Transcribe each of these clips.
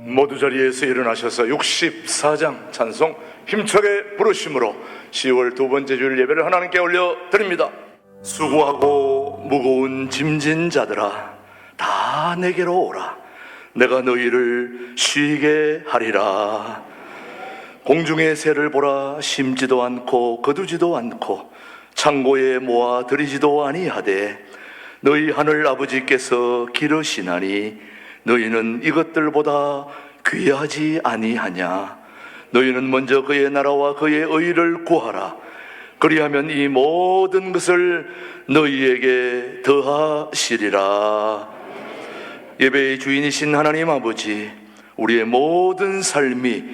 모두 자리에서 일어나셔서 64장 찬송 힘차게 부르심으로 10월 두 번째 주일 예배를 하나님께 올려드립니다. 수고하고 무거운 짐진 자들아 다 내게로 오라. 내가 너희를 쉬게 하리라. 공중의 새를 보라. 심지도 않고 거두지도 않고 창고에 모아 들이지도 아니하되 너희 하늘 아버지께서 기르시나니 너희는 이것들보다 귀하지 아니하냐. 너희는 먼저 그의 나라와 그의 의를 구하라. 그리하면 이 모든 것을 너희에게 더하시리라. 예배의 주인이신 하나님 아버지, 우리의 모든 삶이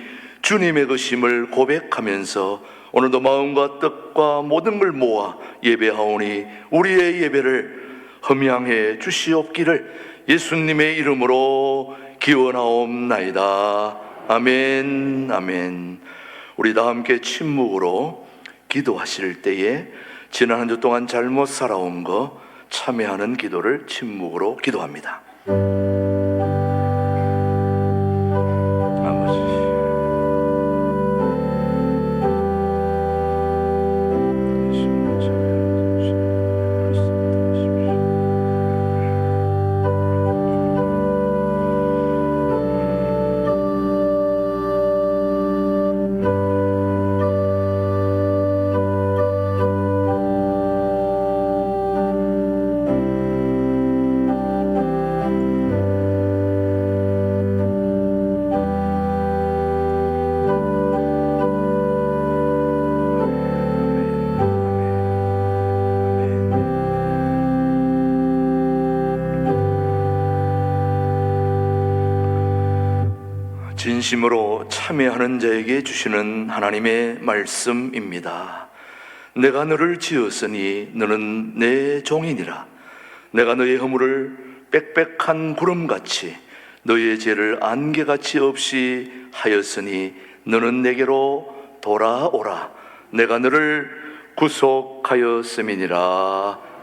주님의 것임을 고백하면서 오늘도 마음과 뜻과 모든 걸 모아 예배하오니 우리의 예배를 흠양해 주시옵기를 예수님의 이름으로 기원하옵나이다. 아멘, 아멘. 우리 다 함께 침묵으로 기도하실 때에 지난 한 주 동안 잘못 살아온 거 참회하는 기도를 침묵으로 기도합니다. 진심으로 참회하는 자에게 주시는 하나님의 말씀입니다. 내가 너를 지었으니 너는 내 종이니라. 내가 너의 허물을 빽빽한 구름같이 너의 죄를 안개같이 없이 하였으니 너는 내게로 돌아오라. 내가 너를 구속하였음이니라.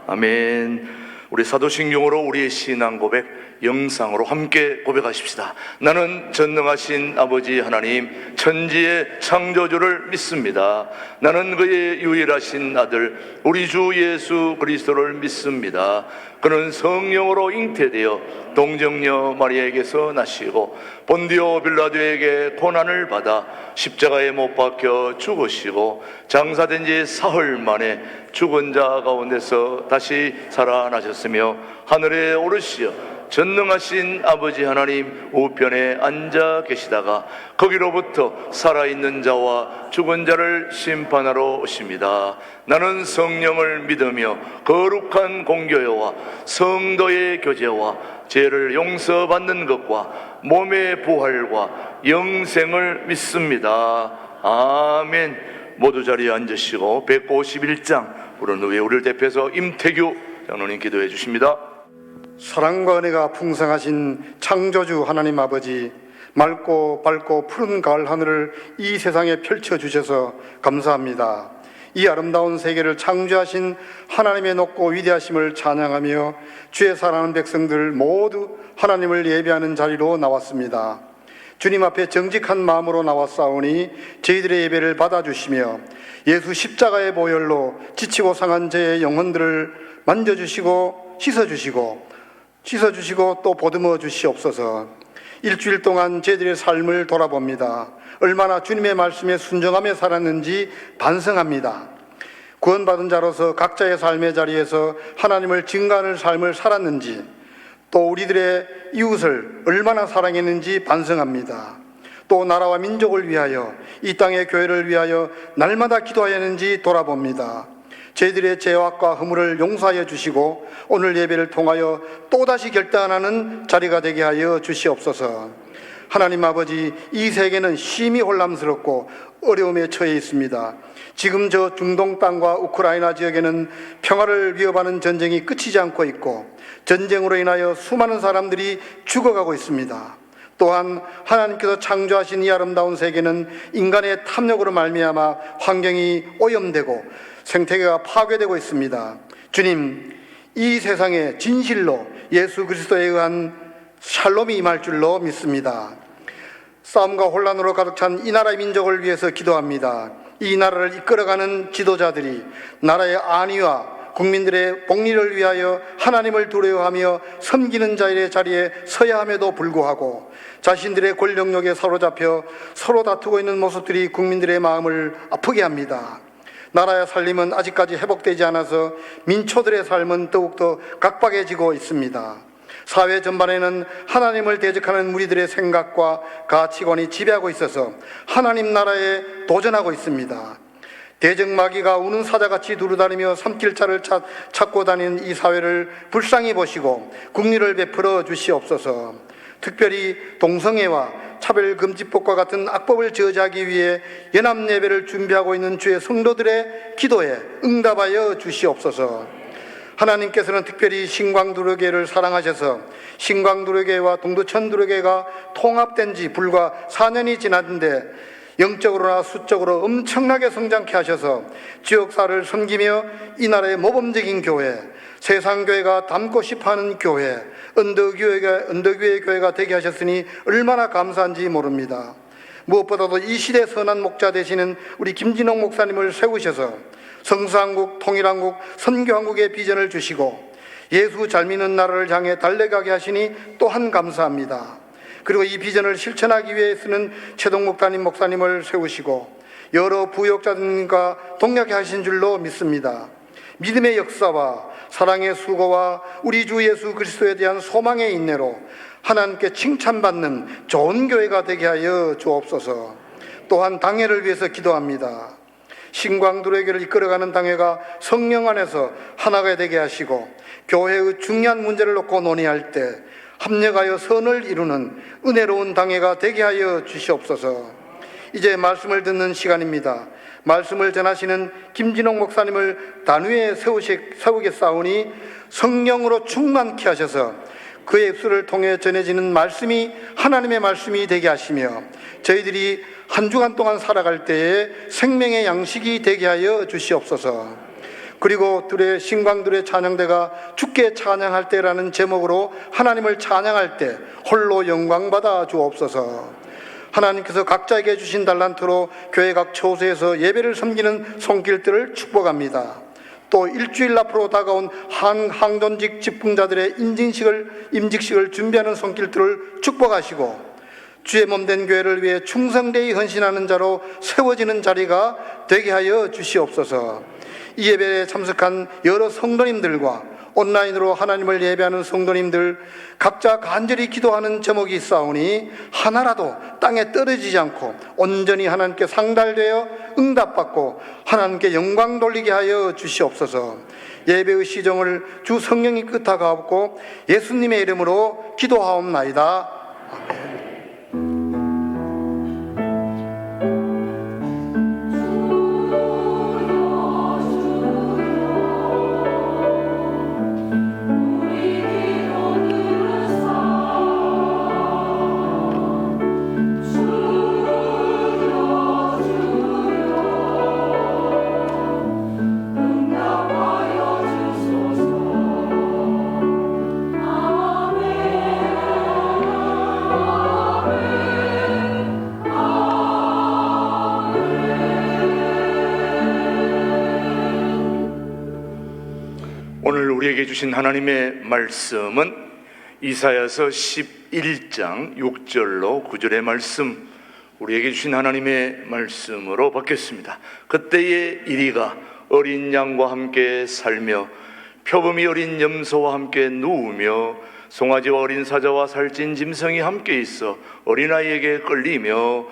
아멘. 우리 사도신경으로 우리의 신앙 고백 영상으로 함께 고백하십시다. 나는 전능하신 아버지 하나님 천지의 창조주를 믿습니다. 나는 그의 유일하신 아들 우리 주 예수 그리스도를 믿습니다. 그는 성령으로 잉태되어 동정녀 마리아에게서 나시고 본디오 빌라도에게 고난을 받아 십자가에 못 박혀 죽으시고 장사된 지 사흘 만에 죽은 자 가운데서 다시 살아나셨으며 하늘에 오르시어 전능하신 아버지 하나님 우편에 앉아 계시다가 거기로부터 살아있는 자와 죽은 자를 심판하러 오십니다. 나는 성령을 믿으며 거룩한 공교회와 성도의 교제와 죄를 용서받는 것과 몸의 부활과 영생을 믿습니다. 아멘. 모두 자리에 앉으시고 151장 부른 후에 우리를 대표해서 임태규 장로님 기도해 주십니다. 사랑과 은혜가 풍성하신 창조주 하나님 아버지, 맑고 밝고 푸른 가을 하늘을 이 세상에 펼쳐주셔서 감사합니다. 이 아름다운 세계를 창조하신 하나님의 높고 위대하심을 찬양하며 주의 사랑하는 백성들 모두 하나님을 예배하는 자리로 나왔습니다. 주님 앞에 정직한 마음으로 나왔사오니 저희들의 예배를 받아주시며 예수 십자가의 보혈로 지치고 상한 저의 영혼들을 만져주시고 씻어주시고 또 보듬어 주시옵소서. 일주일 동안 저희들의 삶을 돌아봅니다. 얼마나 주님의 말씀에 순종하며 살았는지 반성합니다. 구원받은 자로서 각자의 삶의 자리에서 하나님을 증거하는 삶을 살았는지, 또 우리들의 이웃을 얼마나 사랑했는지 반성합니다. 또 나라와 민족을 위하여, 이 땅의 교회를 위하여 날마다 기도하였는지 돌아봅니다. 저희들의 죄악과 허물을 용서하여 주시고 오늘 예배를 통하여 또다시 결단하는 자리가 되게 하여 주시옵소서. 하나님 아버지, 이 세계는 심히 혼란스럽고 어려움에 처해 있습니다. 지금 저 중동 땅과 우크라이나 지역에는 평화를 위협하는 전쟁이 끝이지 않고 있고 전쟁으로 인하여 수많은 사람들이 죽어가고 있습니다. 또한 하나님께서 창조하신 이 아름다운 세계는 인간의 탐욕으로 말미암아 환경이 오염되고 생태계가 파괴되고 있습니다. 주님, 이 세상에 진실로 예수 그리스도에 의한 샬롬이 임할 줄로 믿습니다. 싸움과 혼란으로 가득 찬 이 나라의 민족을 위해서 기도합니다. 이 나라를 이끌어가는 지도자들이 나라의 안위와 국민들의 복리를 위하여 하나님을 두려워하며 섬기는 자의 자리에 서야 함에도 불구하고 자신들의 권력욕에 사로잡혀 서로 다투고 있는 모습들이 국민들의 마음을 아프게 합니다. 나라의 살림은 아직까지 회복되지 않아서 민초들의 삶은 더욱더 각박해지고 있습니다. 사회 전반에는 하나님을 대적하는 무리들의 생각과 가치관이 지배하고 있어서 하나님 나라에 도전하고 있습니다. 대적마귀가 우는 사자같이 두루다니며 섬길자를 찾고 다니는 이 사회를 불쌍히 보시고 국리를 베풀어 주시옵소서. 특별히 동성애와 차별금지법과 같은 악법을 저지하기 위해 연합예배를 준비하고 있는 주의 성도들의 기도에 응답하여 주시옵소서. 하나님께서는 특별히 신광두려교회를 사랑하셔서 신광두려교회와 동두천두려교회가 통합된 지 불과 4년이 지났는데 영적으로나 수적으로 엄청나게 성장케 하셔서 지역사를 섬기며 이 나라의 모범적인 교회, 세상교회가 닮고 싶어하는 교회, 언덕위의 교회가 되게 하셨으니 얼마나 감사한지 모릅니다. 무엇보다도 이 시대 선한 목자 되시는 우리 김진홍 목사님을 세우셔서 성수한국, 통일한국, 선교한국의 비전을 주시고 예수 잘 믿는 나라를 향해 달려가게 하시니 또한 감사합니다. 그리고 이 비전을 실천하기 위해서는 최동 목사님을 세우시고 여러 부역자들과 동력해 하신 줄로 믿습니다. 믿음의 역사와 사랑의 수고와 우리 주 예수 그리스도에 대한 소망의 인내로 하나님께 칭찬받는 좋은 교회가 되게 하여 주옵소서. 또한 당회를 위해서 기도합니다. 신광두려교회를 이끌어가는 당회가 성령 안에서 하나가 되게 하시고 교회의 중요한 문제를 놓고 논의할 때 합력하여 선을 이루는 은혜로운 당회가 되게 하여 주시옵소서. 이제 말씀을 듣는 시간입니다. 말씀을 전하시는 김진홍 목사님을 단위에 세우겠사오니 성령으로 충만케 하셔서 그의 입술을 통해 전해지는 말씀이 하나님의 말씀이 되게 하시며 저희들이 한 주간 동안 살아갈 때에 생명의 양식이 되게 하여 주시옵소서. 그리고 신광들의 찬양대가 주께 찬양할 때라는 제목으로 하나님을 찬양할 때 홀로 영광받아 주옵소서. 하나님께서 각자에게 주신 달란트로 교회 각 처소에서 예배를 섬기는 손길들을 축복합니다. 또 일주일 앞으로 다가온 항전직 직분자들의 임직식을 준비하는 손길들을 축복하시고 주의 몸된 교회를 위해 충성되이 헌신하는 자로 세워지는 자리가 되게 하여 주시옵소서. 이 예배에 참석한 여러 성도님들과 온라인으로 하나님을 예배하는 성도님들 각자 간절히 기도하는 제목이 있사오니 하나라도 땅에 떨어지지 않고 온전히 하나님께 상달되어 응답받고 하나님께 영광 돌리게 하여 주시옵소서. 예배의 시정을 주 성령이 끝하가옵고 예수님의 이름으로 기도하옵나이다. 아멘. 오늘 우리에게 주신 하나님의 말씀은 이사야서 11장 6절로 9절의 말씀, 우리에게 주신 하나님의 말씀으로 받겠습니다. 그때의 이리가 어린 양과 함께 살며 표범이 어린 염소와 함께 누우며 송아지와 어린 사자와 살찐 짐승이 함께 있어 어린아이에게 끌리며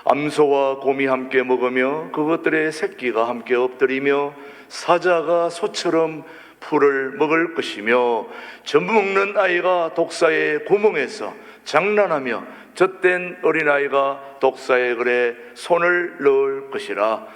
암소와 곰이 함께 먹으며 그것들의 새끼가 함께 엎드리며 사자가 소처럼 풀을 먹을 것이며 전부 먹는 아이가 독사의 구멍에서 장난하며 젖된 어린아이가 독사의 글에 손을 넣을 것이라.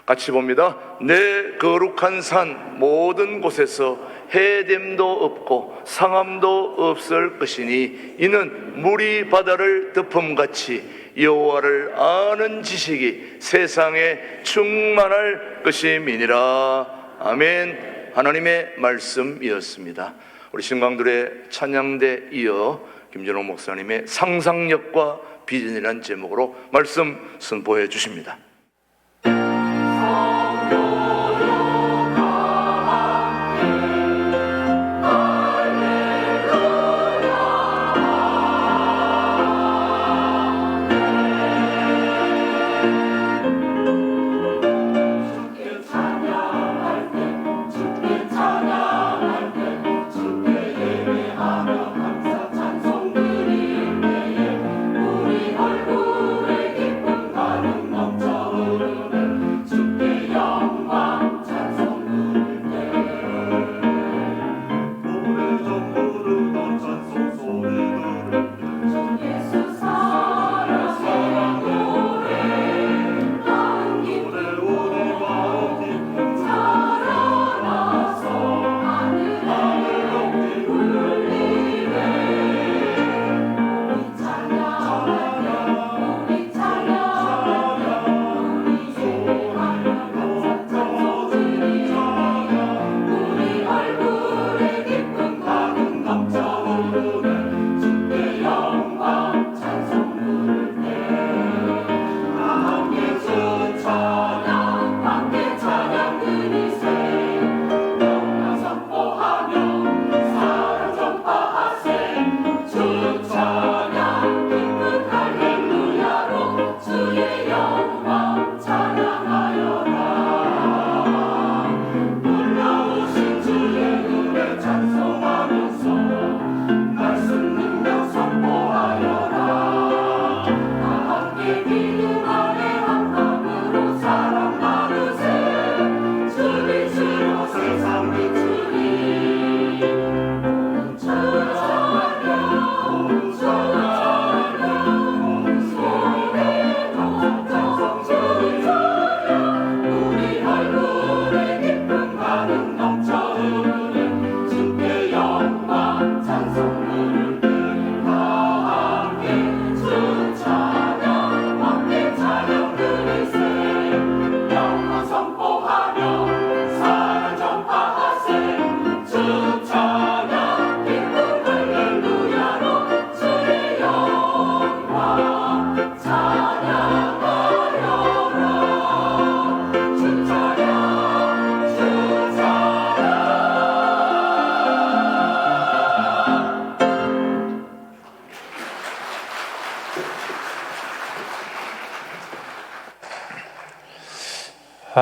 같이 봅니다. 내 거룩한 산 모든 곳에서 해됨도 없고 상함도 없을 것이니 이는 물이 바다를 덮음같이 여호와를 아는 지식이 세상에 충만할 것임이니라. 아멘. 하나님의 말씀이었습니다. 우리 신광들의 찬양대 이어 김진홍 목사님의 상상력과 비전이라는 제목으로 말씀 선포해 주십니다.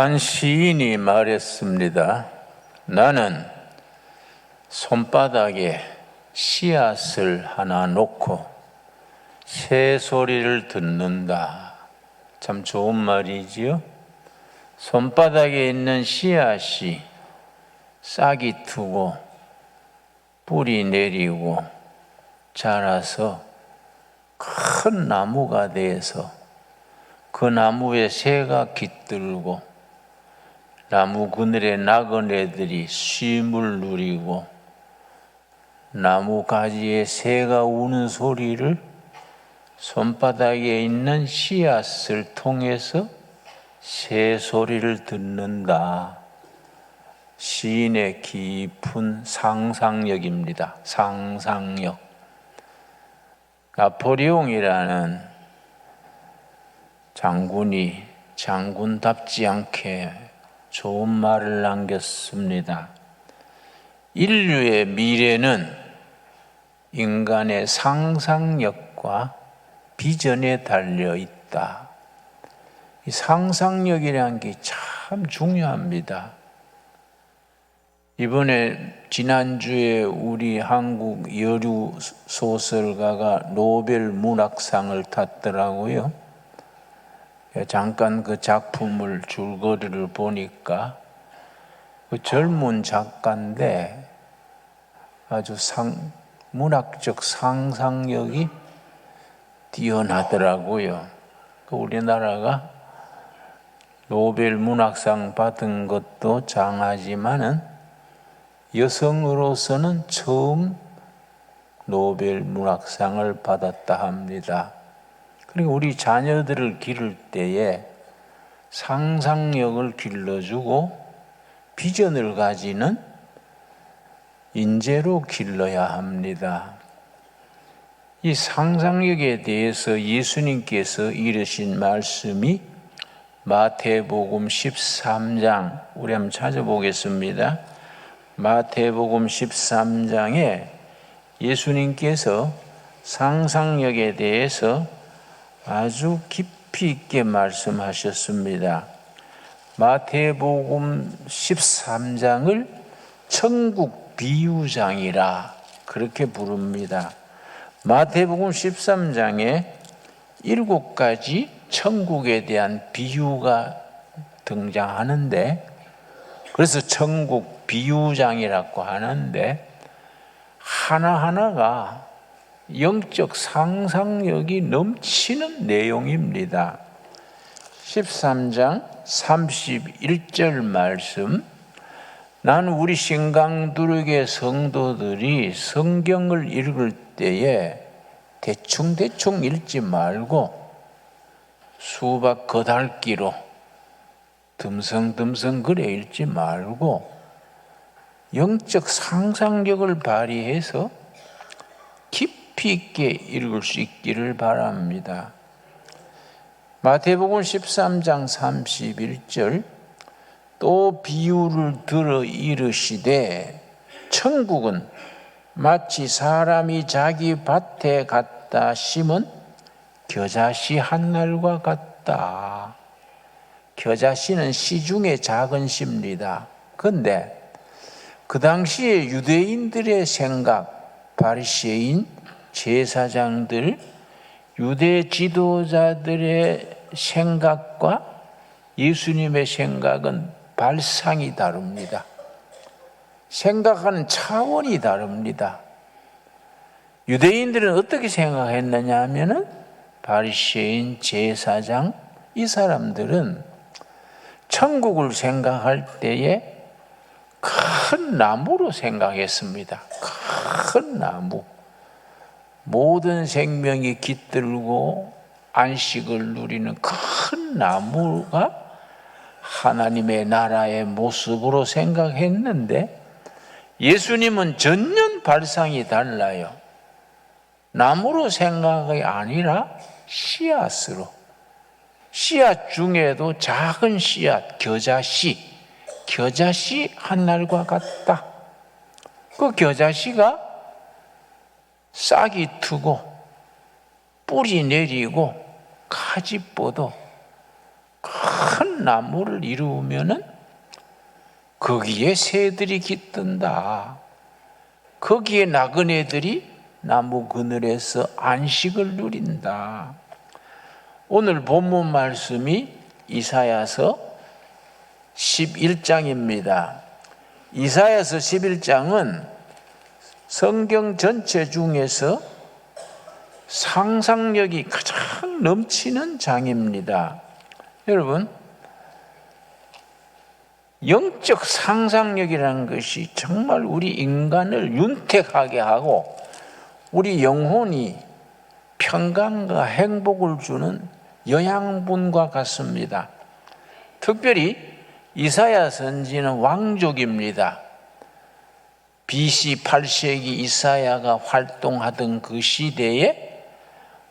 한 시인이 말했습니다. 나는 손바닥에 씨앗을 하나 놓고 새 소리를 듣는다. 참 좋은 말이지요. 손바닥에 있는 씨앗이 싹이 트고 뿌리 내리고 자라서 큰 나무가 돼서 그 나무에 새가 깃들고 나무 그늘에 나그네들이 쉼을 누리고 나무 가지에 새가 우는 소리를 손바닥에 있는 씨앗을 통해서 새 소리를 듣는다. 시인의 깊은 상상력입니다. 상상력. 나폴레옹이라는 장군이 장군답지 않게 좋은 말을 남겼습니다. 인류의 미래는 인간의 상상력과 비전에 달려 있다. 이 상상력이라는 게 참 중요합니다. 이번에 지난주에 우리 한국 여류 소설가가 노벨 문학상을 탔더라고요. 잠깐 그 작품을 줄거리를 보니까 그 젊은 작가인데 아주 문학적 상상력이 뛰어나더라고요. 우리나라가 노벨 문학상 받은 것도 장하지만은 여성으로서는 처음 노벨 문학상을 받았다 합니다. 그리고 우리 자녀들을 기를 때에 상상력을 길러주고 비전을 가지는 인재로 길러야 합니다. 이 상상력에 대해서 예수님께서 이르신 말씀이 마태복음 13장, 우리 한번 찾아보겠습니다. 마태복음 13장에 예수님께서 상상력에 대해서 아주 깊이 있게 말씀하셨습니다. 마태복음 13장을 천국 비유장이라 그렇게 부릅니다. 마태복음 13장에 7가지 천국에 대한 비유가 등장하는데, 그래서 천국 비유장이라고 하는데, 하나하나가 영적 상상력이 넘치는 내용입니다. 13장 31절 말씀, 나는 우리 신강두르게 성도들이 성경을 읽을 때에 대충 읽지 말고 수박 겉핥기로 듬성듬성 그래 읽지 말고 영적 상상력을 발휘해서 깊이 있게 읽을 수 있기를 바랍니다. 마태복음 13장 31절, 또 비유를 들어 이르시되 천국은 마치 사람이 자기 밭에 갖다 심은 겨자씨 한 날과 같다. 겨자씨는 씨 중에 작은 씨입니다. 그런데 그 당시에 유대인들의 생각, 바리새인, 제사장들, 유대 지도자들의 생각과 예수님의 생각은 발상이 다릅니다. 생각하는 차원이 다릅니다. 유대인들은 어떻게 생각했느냐 하면은 바리새인, 제사장, 이 사람들은 천국을 생각할 때에 큰 나무로 생각했습니다. 큰 나무. 모든 생명이 깃들고 안식을 누리는 큰 나무가 하나님의 나라의 모습으로 생각했는데, 예수님은 전혀 발상이 달라요. 나무로 생각이 아니라 씨앗으로. 씨앗 중에도 작은 씨앗, 겨자씨 한 날과 같다. 그 겨자씨가 싹이 트고 뿌리 내리고 가지 뻗어 큰 나무를 이루면은 거기에 새들이 깃든다. 거기에 나그네들이 나무 그늘에서 안식을 누린다. 오늘 본문 말씀이 이사야서 11장입니다. 이사야서 11장은 성경 전체 중에서 상상력이 가장 넘치는 장입니다. 여러분, 영적 상상력이라는 것이 정말 우리 인간을 윤택하게 하고 우리 영혼이 평강과 행복을 주는 영양분과 같습니다. 특별히 이사야 선지는 왕족입니다. BC 8세기 이사야가 활동하던 그 시대에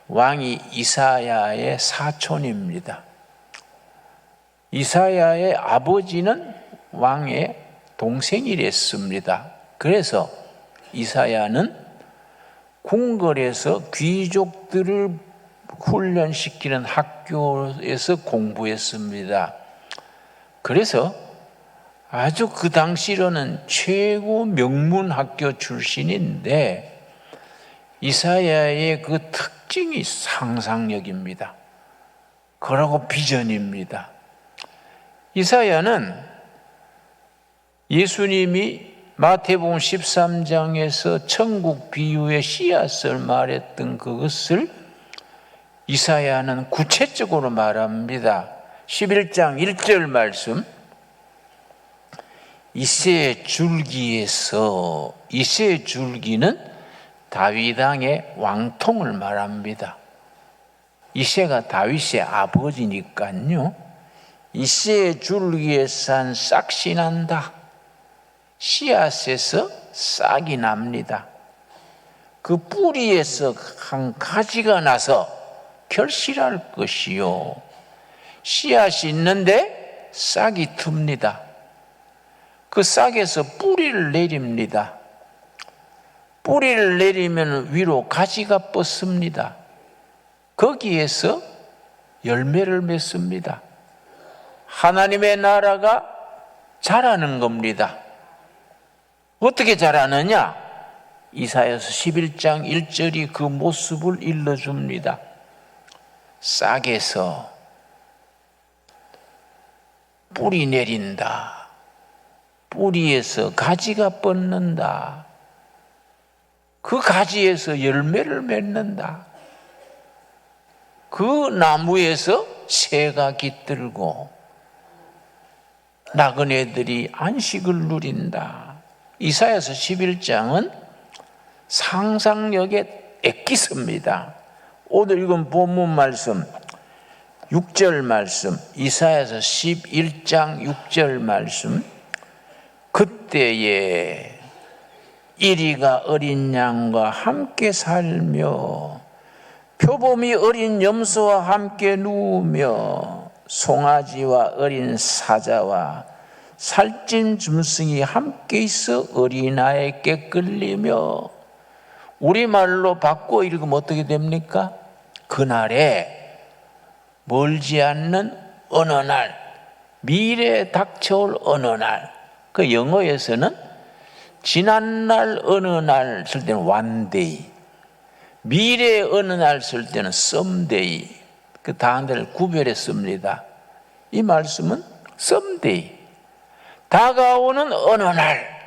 왕이 이사야의 사촌입니다. 이사야의 아버지는 왕의 동생이랬습니다. 그래서 이사야는 궁궐에서 귀족들을 훈련시키는 학교에서 공부했습니다. 그래서 아주 그 당시로는 최고 명문 학교 출신인데, 이사야의 그 특징이 상상력입니다. 그러고 비전입니다. 이사야는 예수님이 마태복음 13장에서 천국 비유의 씨앗을 말했던 그것을 이사야는 구체적으로 말합니다. 11장 1절 말씀, 이새의 줄기에서, 이새의 줄기는 다윗 왕의 왕통을 말합니다. 이새가 다윗의 아버지니까요. 이새의 줄기에서 한 싹이 난다. 씨앗에서 싹이 납니다. 그 뿌리에서 한 가지가 나서 결실할 것이요. 씨앗이 있는데 싹이 틉니다. 그 싹에서 뿌리를 내립니다. 뿌리를 내리면 위로 가지가 뻗습니다. 거기에서 열매를 맺습니다. 하나님의 나라가 자라는 겁니다. 어떻게 자라느냐? 이사야서 11장 1절이 그 모습을 일러줍니다. 싹에서 뿌리 내린다. 뿌리에서 가지가 뻗는다. 그 가지에서 열매를 맺는다. 그 나무에서 새가 깃들고 나그네들이 안식을 누린다. 이사야서 11장은 상상력의 엑기스입니다. 오늘 읽은 본문 말씀 6절 말씀, 이사야서 11장 6절 말씀, 그때에 이리가 어린 양과 함께 살며 표범이 어린 염소와 함께 누우며 송아지와 어린 사자와 살찐 짐승이 함께 있어 어린아이에게 끌리며. 우리말로 바꿔 읽으면 어떻게 됩니까? 그날에 멀지 않는 어느 날, 미래에 닥쳐올 어느 날. 그 영어에서는 지난날 어느 날 쓸 때는 one day, 미래의 어느 날 쓸 때는 someday. 그 단어를 구별했습니다. 이 말씀은 someday, 다가오는 어느 날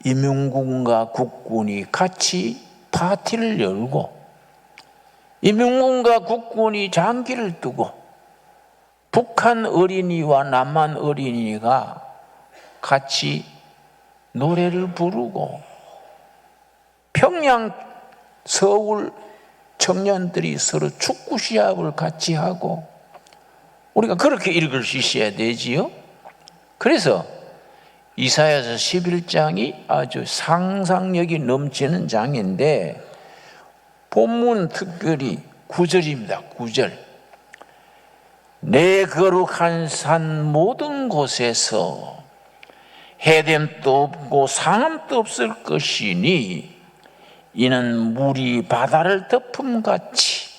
임용군과 국군이 같이 파티를 열고 임용군과 국군이 장기를 두고 북한 어린이와 남한 어린이가 같이 노래를 부르고 평양, 서울 청년들이 서로 축구 시합을 같이 하고, 우리가 그렇게 읽을 수 있어야 되지요. 그래서 이사야서 11장이 아주 상상력이 넘치는 장인데, 본문 특별히 9절입니다. 9절. 내 거룩한 산 모든 곳에서 해됨도 없고 상함도 없을 것이니 이는 물이 바다를 덮음같이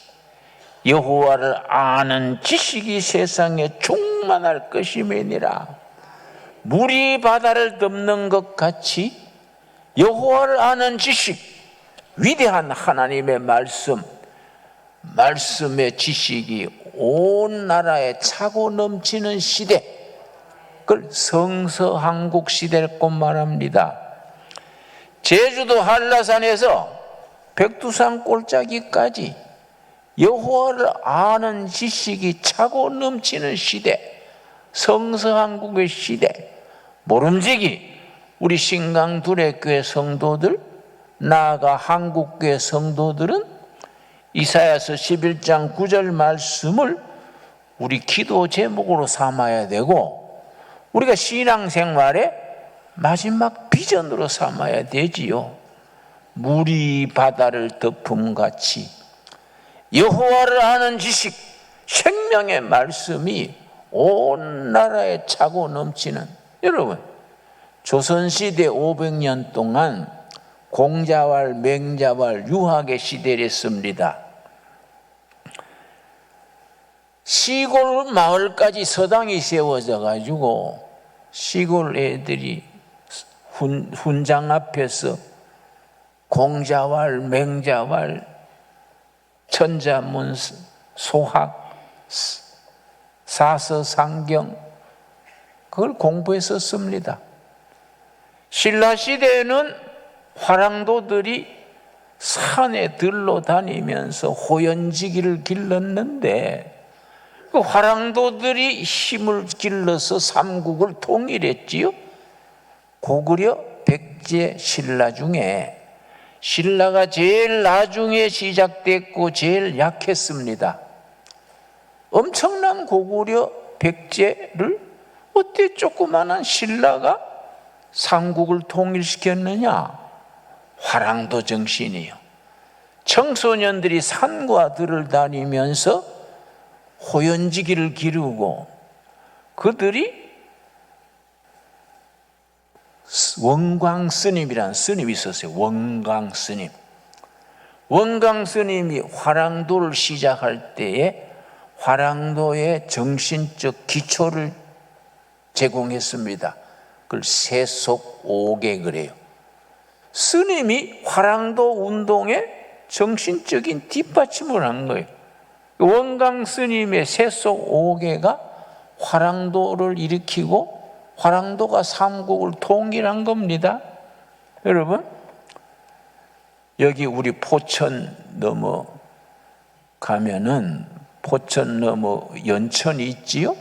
여호와를 아는 지식이 세상에 충만할 것임이니라. 물이 바다를 덮는 것 같이 여호와를 아는 지식, 위대한 하나님의 말씀의 지식이 온 나라에 차고 넘치는 시대, 그걸 성서한국 시대라고 말합니다. 제주도 한라산에서 백두산 골짜기까지 여호와를 아는 지식이 차고 넘치는 시대, 성서한국의 시대. 모름지기 우리 신강두레교회 성도들, 나아가 한국교회 성도들은 이사야서 11장 9절 말씀을 우리 기도 제목으로 삼아야 되고, 우리가 신앙생활의 마지막 비전으로 삼아야 되지요. 물이 바다를 덮음같이 여호와를 아는 지식, 생명의 말씀이 온 나라에 차고 넘치는. 여러분, 조선시대 500년 동안 공자왈, 맹자왈, 유학의 시대였습니다. 시골 마을까지 서당이 세워져 가지고 시골 애들이 훈장 앞에서 공자왈, 맹자왈, 천자문, 소학, 사서상경, 그걸 공부했었습니다. 신라시대에는 화랑도들이 산에 들러 다니면서 호연지기를 길렀는데, 그 화랑도들이 힘을 길러서 삼국을 통일했지요. 고구려 백제 신라 중에 신라가 제일 나중에 시작됐고 제일 약했습니다. 엄청난 고구려 백제를 어때 조그마한 신라가 삼국을 통일시켰느냐? 화랑도 정신이요. 청소년들이 산과 들을 다니면서 호연지기를 기르고 그들이 원광 스님이라는 스님이 있었어요. 원광 스님. 원광 스님이 화랑도를 시작할 때에 화랑도의 정신적 기초를 제공했습니다. 그걸 세속오계 그래요. 스님이 화랑도 운동에 정신적인 뒷받침을 한 거예요. 원광 스님의 세속오계가 화랑도를 일으키고 화랑도가 삼국을 통일한 겁니다. 여러분, 여기 우리 포천 넘어가면은 포천 넘어 연천이 있지요?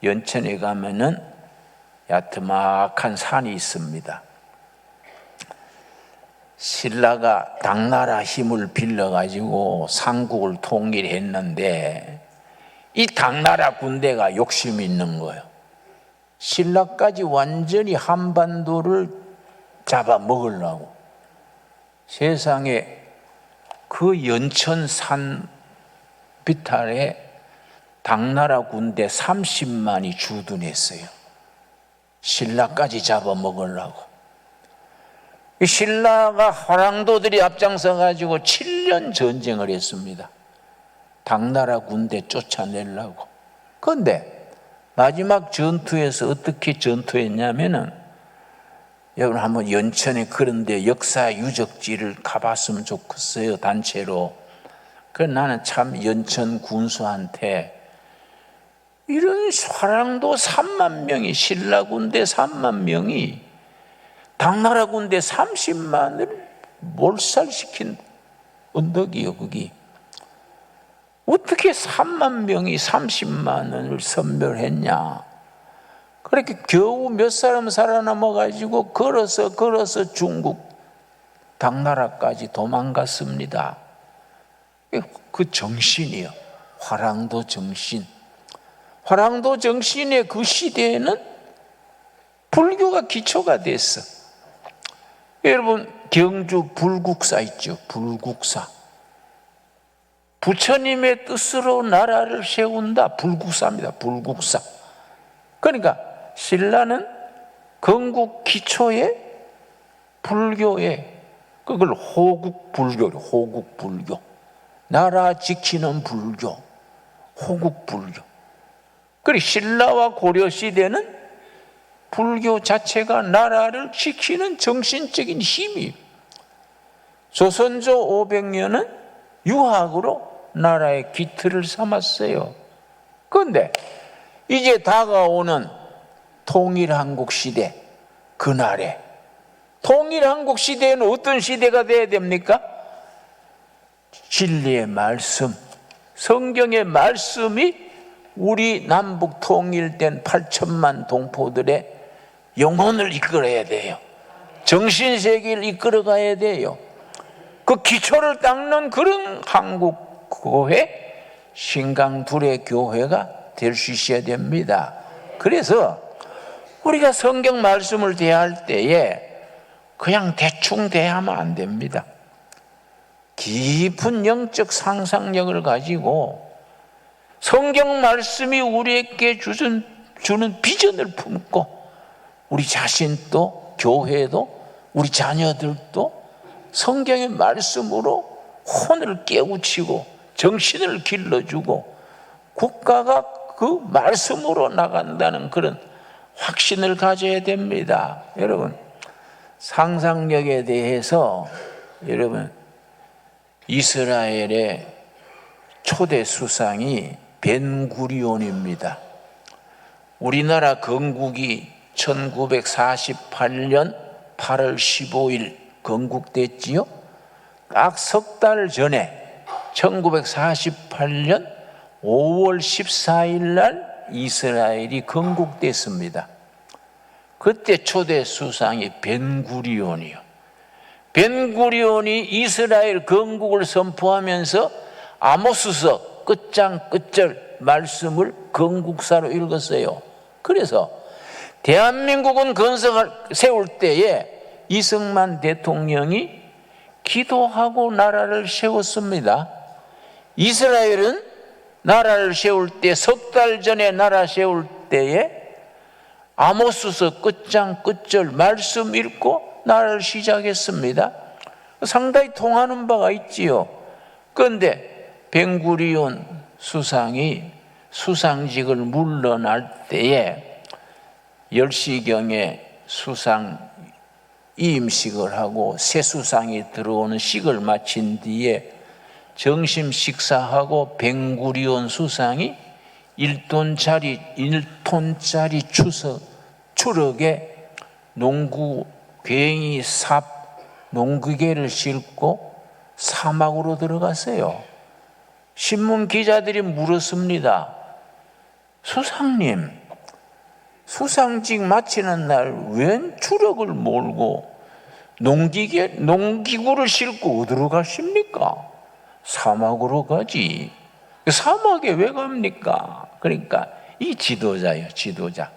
연천에 가면은 야트막한 산이 있습니다. 신라가 당나라 힘을 빌려가지고 삼국을 통일했는데 이 당나라 군대가 욕심이 있는 거예요. 신라까지 완전히 한반도를 잡아먹으려고. 세상에 그 연천산 비탈에 당나라 군대 30만이 주둔했어요. 신라까지 잡아먹으려고. 신라가 화랑도들이 앞장서 가지고 7년 전쟁을 했습니다. 당나라 군대 쫓아내려고. 그런데 마지막 전투에서 어떻게 전투했냐면은, 여러분 한번 연천에 그런데 역사 유적지를 가봤으면 좋겠어요, 단체로. 그래서 나는 참 연천 군수한테 이런 화랑도 3만 명이, 신라 군대 3만 명이 당나라 군대 30만을 몰살시킨 언덕이요, 거기. 어떻게 3만 명이 30만 원을 섬멸했냐. 그렇게 겨우 몇 사람 살아남아가지고 걸어서 중국 당나라까지 도망갔습니다. 그 정신이요, 화랑도 정신. 화랑도 정신의 그 시대에는 불교가 기초가 됐어. 여러분, 경주 불국사 있죠, 불국사. 부처님의 뜻으로 나라를 세운다, 불국사입니다. 불국사. 그러니까 신라는 건국 기초에 불교에, 그걸 호국불교, 호국불교. 나라 지키는 불교, 호국불교. 그리고 신라와 고려 시대는 불교 자체가 나라를 지키는 정신적인 힘이에요. 조선조 500년은 유학으로 나라의 기틀을 삼았어요. 그런데 이제 다가오는 통일한국 시대, 그날에 통일한국 시대에는 어떤 시대가 돼야 됩니까? 진리의 말씀, 성경의 말씀이 우리 남북 통일된 8천만 동포들의 영혼을 이끌어야 돼요. 정신세계를 이끌어가야 돼요. 그 기초를 닦는 그런 한국교회, 신강불의 교회가 될 수 있어야 됩니다. 그래서 우리가 성경 말씀을 대할 때에 그냥 대충 대하면 안 됩니다. 깊은 영적 상상력을 가지고 성경 말씀이 우리에게 주는 비전을 품고 우리 자신도, 교회도, 우리 자녀들도 성경의 말씀으로 혼을 깨우치고 정신을 길러주고 국가가 그 말씀으로 나간다는 그런 확신을 가져야 됩니다. 여러분, 상상력에 대해서 여러분, 이스라엘의 초대 수상이 벤구리온입니다. 우리나라 건국이 1948년 8월 15일 건국됐지요. 딱 석 달 전에 1948년 5월 14일 날 이스라엘이 건국됐습니다. 그때 초대 수상이 벤구리온이요. 벤구리온이 이스라엘 건국을 선포하면서 아모스서 끝장 끝절 말씀을 건국사로 읽었어요. 그래서 대한민국은 건설을 세울 때에 이승만 대통령이 기도하고 나라를 세웠습니다. 이스라엘은 나라를 세울 때, 석 달 전에 나라 세울 때에 아모스서 끝장 끝절 말씀 읽고 나라를 시작했습니다. 상당히 통하는 바가 있지요. 그런데 벤구리온 수상이 수상직을 물러날 때에 10시경에 수상 이임식을 하고 새 수상이 들어오는 식을 마친 뒤에 점심 식사하고 벤구리온 수상이 1톤짜리 추럭에 농구 괭이 삽 농구개를 싣고 사막으로 들어갔어요. 신문 기자들이 물었습니다. 수상님, 수상직 마치는 날 웬 추럭을 몰고 농기구를 싣고 어디로 가십니까? 사막으로 가지. 사막에 왜 갑니까? 그러니까 이 지도자예요, 지도자.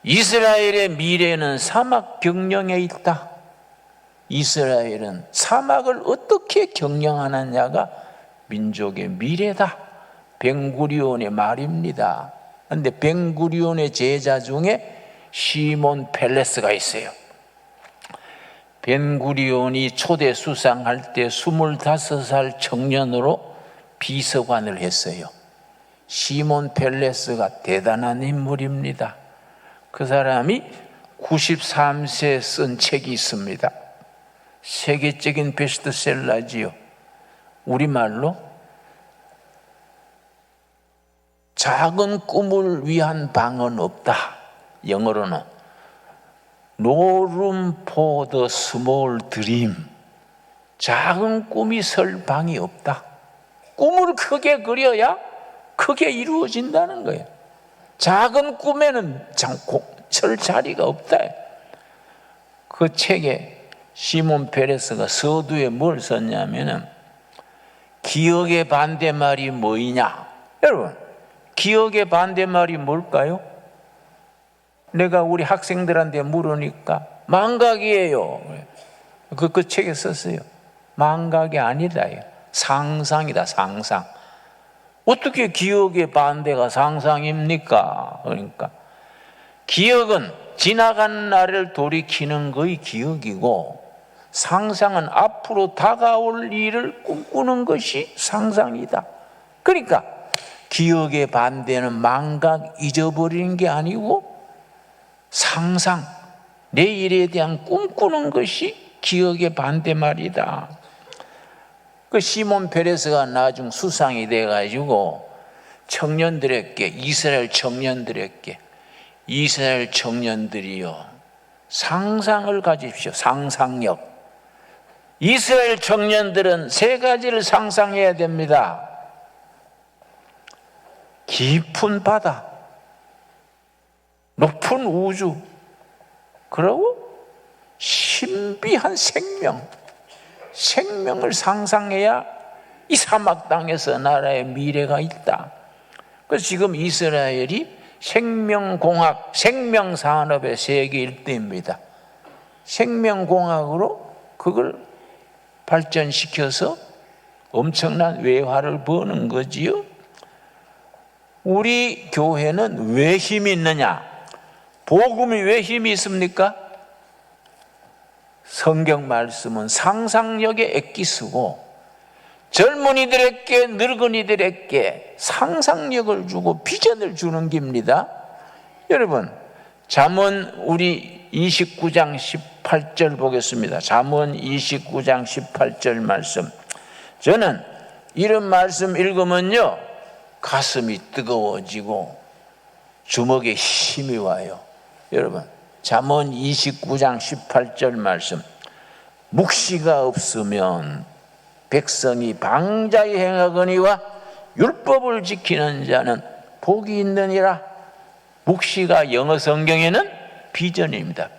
이스라엘의 미래는 사막 경영에 있다. 이스라엘은 사막을 어떻게 경영하느냐가 민족의 미래다. 벤구리온의 말입니다. 그런데 벤구리온의 제자 중에 시몬 펠레스가 있어요. 벤구리온이 초대 수상할 때 25살 청년으로 비서관을 했어요. 시몬 펠레스가 대단한 인물입니다. 그 사람이 93세 쓴 책이 있습니다. 세계적인 베스트셀러지요. 우리말로 작은 꿈을 위한 방은 없다. 영어로는 No room for the small dream. 작은 꿈이 설 방이 없다. 꿈을 크게 그려야 크게 이루어진다는 거예요. 작은 꿈에는 설 자리가 없다. 그 책에 시몬 페레스가 서두에 뭘 썼냐면은 기억의 반대말이 뭐이냐? 여러분, 기억의 반대말이 뭘까요? 내가 우리 학생들한테 물으니까 망각이에요. 그 책에 썼어요. 망각이 아니다. 상상이다, 상상. 어떻게 기억의 반대가 상상입니까? 그러니까 기억은 지나간 날을 돌이키는 것이 기억이고, 상상은 앞으로 다가올 일을 꿈꾸는 것이 상상이다. 그러니까 기억의 반대는 망각, 잊어버리는 게 아니고 상상, 내일에 대한 꿈꾸는 것이 기억의 반대말이다. 그 시몬 페레스가 나중 수상이 돼가지고 청년들에게, 이스라엘 청년들이요, 상상을 가집시오. 상상력. 이스라엘 청년들은 세 가지를 상상해야 됩니다. 깊은 바다, 높은 우주, 그리고 신비한 생명을 상상해야 이 사막 땅에서 나라의 미래가 있다. 그래서 지금 이스라엘이 생명공학, 생명산업의 세계 1등입니다. 생명공학으로 그걸 발전시켜서 엄청난 외화를 버는 거지요. 우리 교회는 왜 힘이 있느냐? 복음이 왜 힘이 있습니까? 성경 말씀은 상상력에 액기쓰고 젊은이들에게, 늙은이들에게 상상력을 주고 비전을 주는 겁니다. 여러분, 잠언 우리 29장 18절 보겠습니다. 잠언 29장 18절 말씀. 저는 이런 말씀 읽으면요, 가슴이 뜨거워지고 주먹에 힘이 와요. 여러분, 잠언 29장 18절 말씀. 묵시가 없으면 백성이 방자히 행하거니와 율법을 지키는 자는 복이 있느니라. 묵시가 영어 성경에는 비전입니다.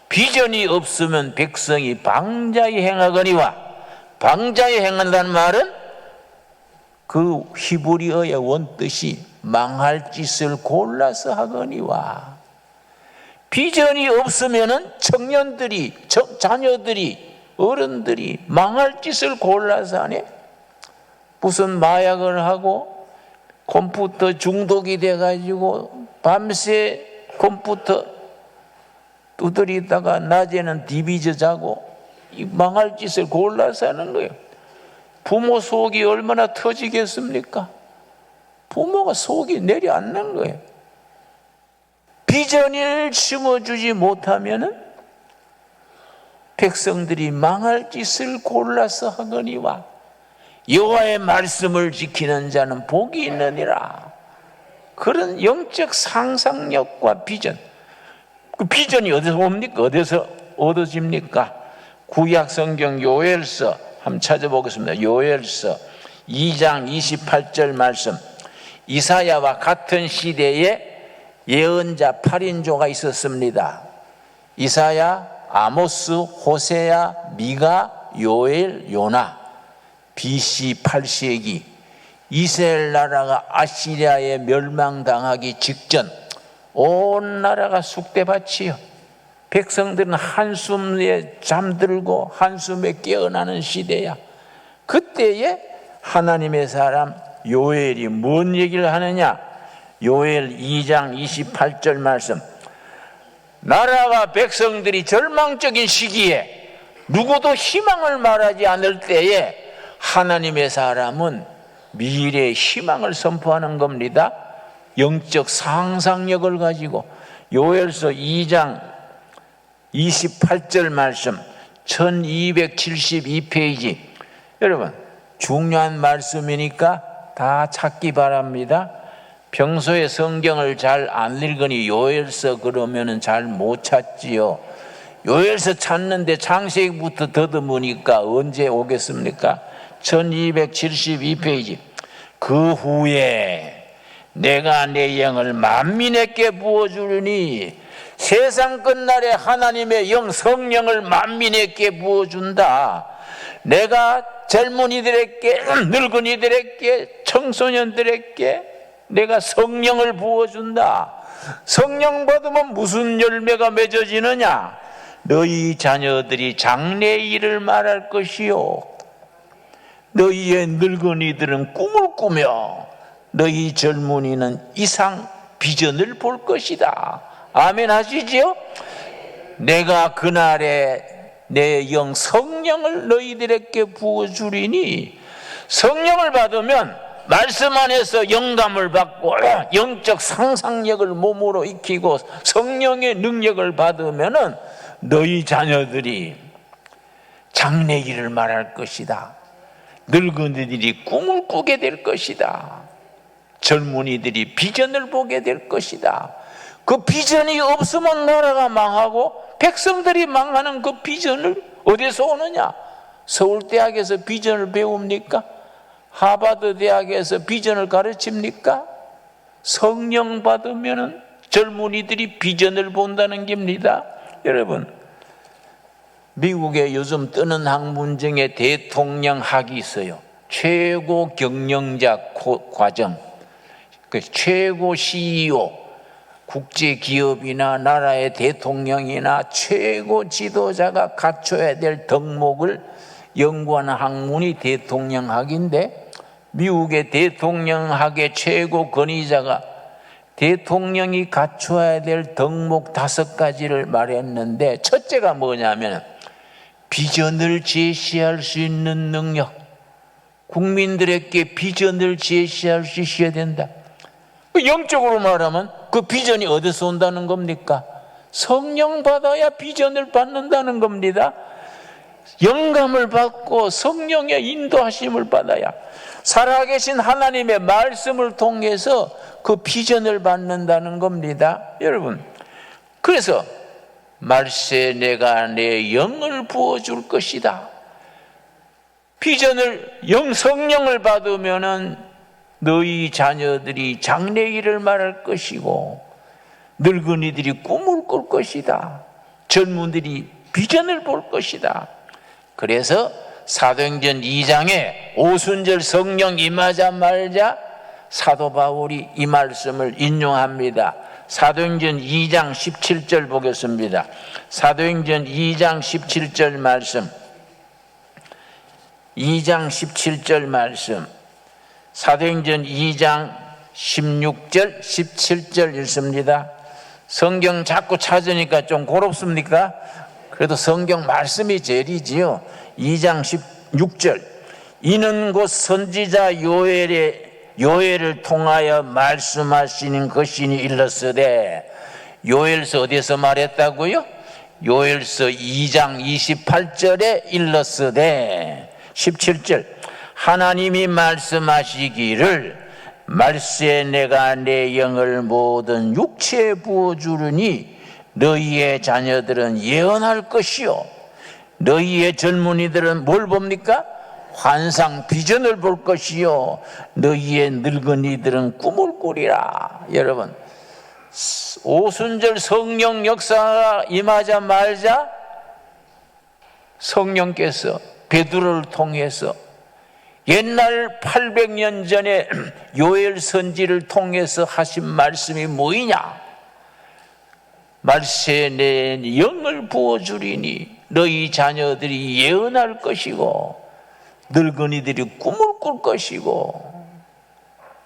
비전이 없으면 백성이 방자히 행하거니와, 방자히 행한다는 말은 그 히브리어의 원뜻이 망할 짓을 골라서 하거니와, 비전이 없으면은 청년들이, 자녀들이, 어른들이 망할 짓을 골라서 하네. 무슨 마약을 하고 컴퓨터 중독이 돼가지고 밤새 컴퓨터 두드리다가 낮에는 디비저 자고 이 망할 짓을 골라서 하는 거예요. 부모 속이 얼마나 터지겠습니까? 부모가 속이 내려앉는 거예요. 비전을 심어주지 못하면은 백성들이 망할 짓을 골라서 하거니와 여호와의 말씀을 지키는 자는 복이 있느니라. 그런 영적 상상력과 비전. 그 비전이 어디서 옵니까? 어디서 얻어집니까? 구약 성경 요엘서 한번 찾아보겠습니다. 요엘서 2장 28절 말씀. 이사야와 같은 시대에 예언자 8인조가 있었습니다. 이사야, 아모스, 호세야, 미가, 요엘, 요나. BC 8세기 이스라엘 나라가 아시리아에 멸망당하기 직전 온 나라가 쑥대밭이요. 백성들은 한숨에 잠들고 한숨에 깨어나는 시대야. 그때에 하나님의 사람 요엘이 뭔 얘기를 하느냐? 요엘 2장 28절 말씀. 나라와 백성들이 절망적인 시기에 누구도 희망을 말하지 않을 때에 하나님의 사람은 미래의 희망을 선포하는 겁니다. 영적 상상력을 가지고 요엘서 2장 28절 말씀 1272페이지. 여러분 중요한 말씀이니까 다 찾기 바랍니다. 평소에 성경을 잘 안 읽으니 요엘서 그러면은 잘 못 찾지요. 요엘서 찾는데 창세기부터 더듬으니까 언제 오겠습니까? 1272페이지. 그 후에 내가 내 영을 만민에게 부어주리니 세상 끝날에 하나님의 영 성령을 만민에게 부어준다. 내가 젊은이들에게, 늙은이들에게, 청소년들에게 내가 성령을 부어준다. 성령 받으면 무슨 열매가 맺어지느냐? 너희 자녀들이 장래의 일을 말할 것이요, 너희의 늙은이들은 꿈을 꾸며 너희 젊은이는 이상 비전을 볼 것이다. 아멘 하시지요? 내가 그날에 내 영 성령을 너희들에게 부어주리니, 성령을 받으면 말씀 안에서 영감을 받고 영적 상상력을 몸으로 익히고 성령의 능력을 받으면은 너희 자녀들이 장래 일을 말할 것이다. 늙은이들이 꿈을 꾸게 될 것이다. 젊은이들이 비전을 보게 될 것이다. 그 비전이 없으면 나라가 망하고 백성들이 망하는 그 비전을 어디서 오느냐? 서울대학에서 비전을 배웁니까? 하버드 대학에서 비전을 가르칩니까? 성령 받으면 젊은이들이 비전을 본다는 겁니다. 여러분, 미국에 요즘 뜨는 학문 중에 대통령학이 있어요. 최고 경영자 과정, 그 최고 CEO, 국제기업이나 나라의 대통령이나 최고 지도자가 갖춰야 될 덕목을 연구하는 학문이 대통령학인데, 미국의 대통령학의 최고 권위자가 대통령이 갖춰야 될 덕목 5가지를 말했는데, 첫째가 뭐냐면 비전을 제시할 수 있는 능력. 국민들에게 비전을 제시할 수 있어야 된다. 영적으로 말하면 그 비전이 어디서 온다는 겁니까? 성령 받아야 비전을 받는다는 겁니다. 영감을 받고 성령의 인도하심을 받아야 살아계신 하나님의 말씀을 통해서 그 비전을 받는다는 겁니다. 여러분, 그래서 말세 내가 내 영을 부어줄 것이다. 비전을, 성령을 받으면은 너희 자녀들이 장래 일을 말할 것이고, 늙은이들이 꿈을 꿀 것이다. 젊은이들이 비전을 볼 것이다. 그래서 사도행전 2장에 오순절 성령 임하자마자 사도 바울이 이 말씀을 인용합니다. 사도행전 2장 17절 보겠습니다. 사도행전 2장 17절 말씀. 2장 17절 말씀. 사도행전 2장 16절 17절 읽습니다. 성경 자꾸 찾으니까 좀 고롭습니까? 그래도 성경 말씀이 제일이지요. 2장 16절. 이는 곧 선지자 요엘을 통하여 말씀하시는 것이니 일렀으되. 요엘서 어디서 말했다고요? 요엘서 2장 28절에 일렀으되. 17절. 하나님이 말씀하시기를 말세 내가 내 영을 모든 육체에 부어주르니 너희의 자녀들은 예언할 것이요 너희의 젊은이들은 뭘 봅니까? 환상 비전을 볼 것이요 너희의 늙은이들은 꿈을 꾸리라. 여러분, 오순절 성령 역사가 임하자마자 성령께서 베드로를 통해서 옛날 800년 전에 요엘 선지를 통해서 하신 말씀이 뭐이냐? 말세 내 영을 부어주리니 너희 자녀들이 예언할 것이고 늙은이들이 꿈을 꿀 것이고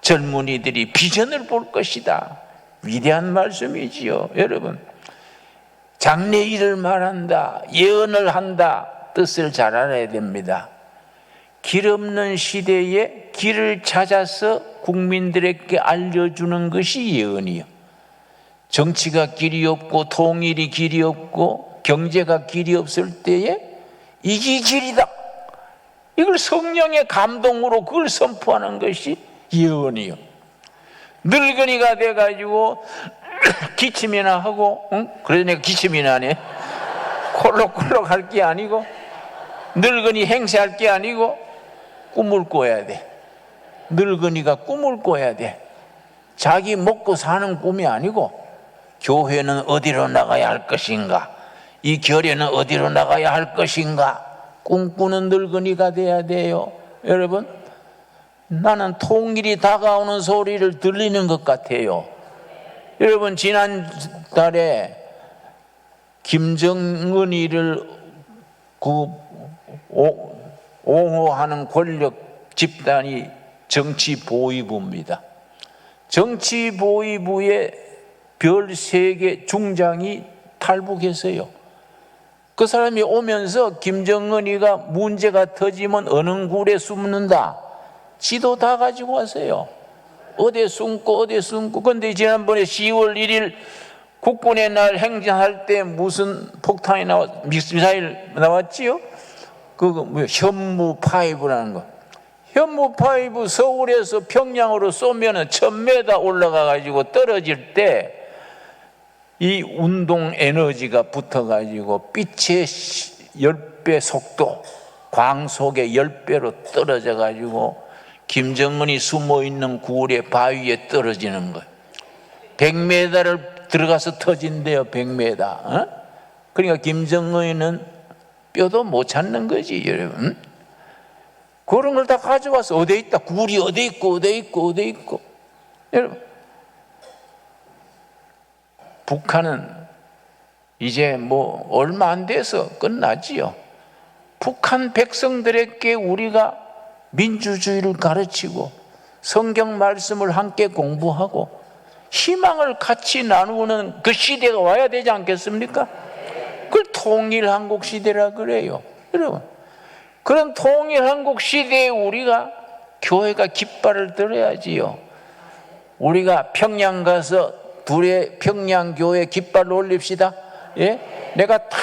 젊은이들이 비전을 볼 것이다. 위대한 말씀이지요. 여러분, 장래일을 말한다, 예언을 한다, 뜻을 잘 알아야 됩니다. 길 없는 시대에 길을 찾아서 국민들에게 알려주는 것이 예언이요. 정치가 길이 없고 통일이 길이 없고 경제가 길이 없을 때에 이게 길이다, 이걸 성령의 감동으로 그걸 선포하는 것이 예언이요. 늙은이가 돼가지고 기침이나 하고, 그래서 내가 기침이나 하네. 콜록콜록 할 게 아니고 늙은이 행세할 게 아니고 꿈을 꿔야 돼. 늙은이가 꿈을 꿔야 돼. 자기 먹고 사는 꿈이 아니고 교회는 어디로 나가야 할 것인가, 이 결례는 어디로 나가야 할 것인가 꿈꾸는 늙은이가 돼야 돼요. 여러분, 나는 통일이 다가오는 소리를 들리는 것 같아요. 여러분, 지난달에 김정은이를 옹호하는 권력 집단이 정치보위부입니다. 정치보위부에 별 3개 중장이 탈북했어요. 그 사람이 오면서 김정은이가 문제가 터지면 어느 굴에 숨는다, 지도 다 가지고 왔어요. 어디 숨고 어디 숨고. 근데 지난번에 10월 1일 국군의 날 행진할 때 무슨 폭탄이 미사일 나왔지요? 그거 뭐 현무5라는 거. 현무5 서울에서 평양으로 쏘면은 1000m 올라가 가지고 떨어질 때 이 운동 에너지가 붙어 가지고 빛의 10배 속도, 광속의 10배로 떨어져 가지고 김정은이 숨어 있는 굴의 바위에 떨어지는 거예요. 100m를 들어가서 터진대요. 100m. 어? 그러니까 김정은이는 뼈도 못 찾는 거지, 여러분. 그런 걸 다 가져와서 어디 있다, 굴이 어디 있고 어디 있고 어디 있고. 여러분, 북한은 이제 뭐 얼마 안 돼서 끝나지요. 북한 백성들에게 우리가 민주주의를 가르치고 성경 말씀을 함께 공부하고 희망을 같이 나누는 그 시대가 와야 되지 않겠습니까? 그걸 통일한국 시대라 그래요. 여러분, 그런 통일한국 시대에 우리가 교회가 깃발을 들어야지요. 우리가 평양 가서 둘의 평양교회 깃발을 올립시다. 예? 내가 탁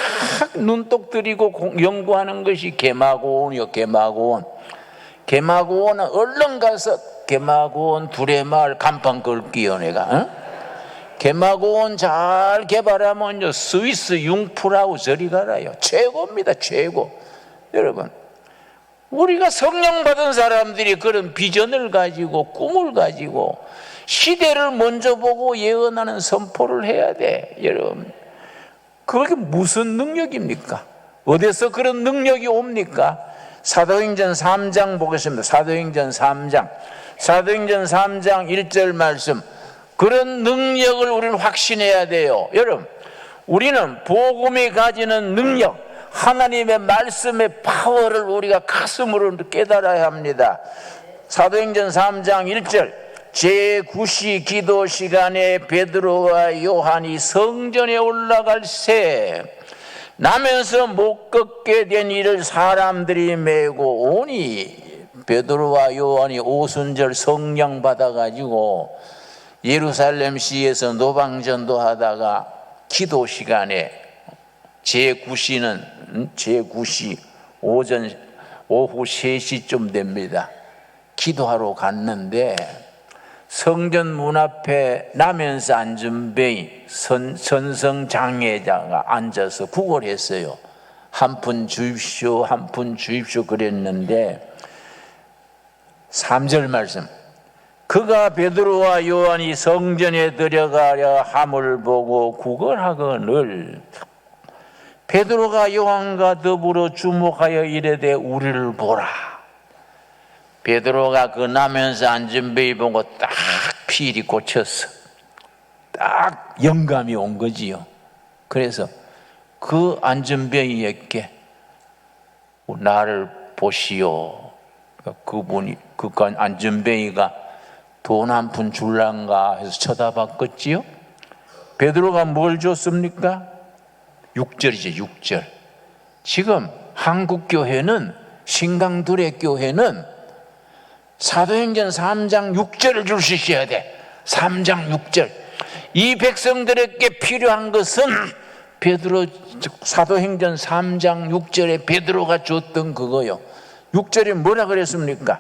눈독 들이고 연구하는 것이 개마고원이요. 개마고원. 개마고원은 얼른 가서 개마고원 두레마을 간판 걸기요. 내가. 어? 개마고원 잘 개발하면 스위스 융프라우 저리 가라요. 최고입니다. 최고. 여러분, 우리가 성령 받은 사람들이 그런 비전을 가지고 꿈을 가지고 시대를 먼저 보고 예언하는 선포를 해야 돼. 여러분, 그게 무슨 능력입니까? 어디서 그런 능력이 옵니까? 사도행전 3장 보겠습니다. 사도행전 3장 1절 말씀. 그런 능력을 우리는 확신해야 돼요. 여러분, 우리는 복음이 가지는 능력, 하나님의 말씀의 파워를 우리가 가슴으로 깨달아야 합니다. 사도행전 3장 1절, 제9시 기도 시간에 베드로와 요한이 성전에 올라갈 새 나면서 못 걷게 된 이를 사람들이 메고 오니, 베드로와 요한이 오순절 성령 받아가지고 예루살렘 시에서 노방전도 하다가 기도 시간에 제9시는 제9시 오후 3시쯤 됩니다. 기도하러 갔는데 성전 문 앞에 나면서 앉은 배 선성 장애자가 앉아서 구걸했어요. 한 푼 주십시오, 한 푼 주십시오 그랬는데 3절 말씀, 그가 베드로와 요한이 성전에 들어가려 함을 보고 구걸하거늘 베드로가 요한과 더불어 주목하여 이르되 우리를 보라. 베드로가 그 나면서 앉은 배 보고 딱 필이 꽂혔어. 딱 영감이 온 거지요. 그래서 그 앉은 배에게 나를 보시오. 그분이 그 앉은 배가 돈 한 푼 줄란가 해서 쳐다봤겠지요. 베드로가 뭘 줬습니까? 6절이죠. 6절. 지금 한국교회는, 신강둘의 교회는 사도행전 3장 6절을 줄 수 있어야 돼. 3장 6절. 이 백성들에게 필요한 것은 베드로, 사도행전 3장 6절에 베드로가 줬던 그거요. 6절에 뭐라 그랬습니까?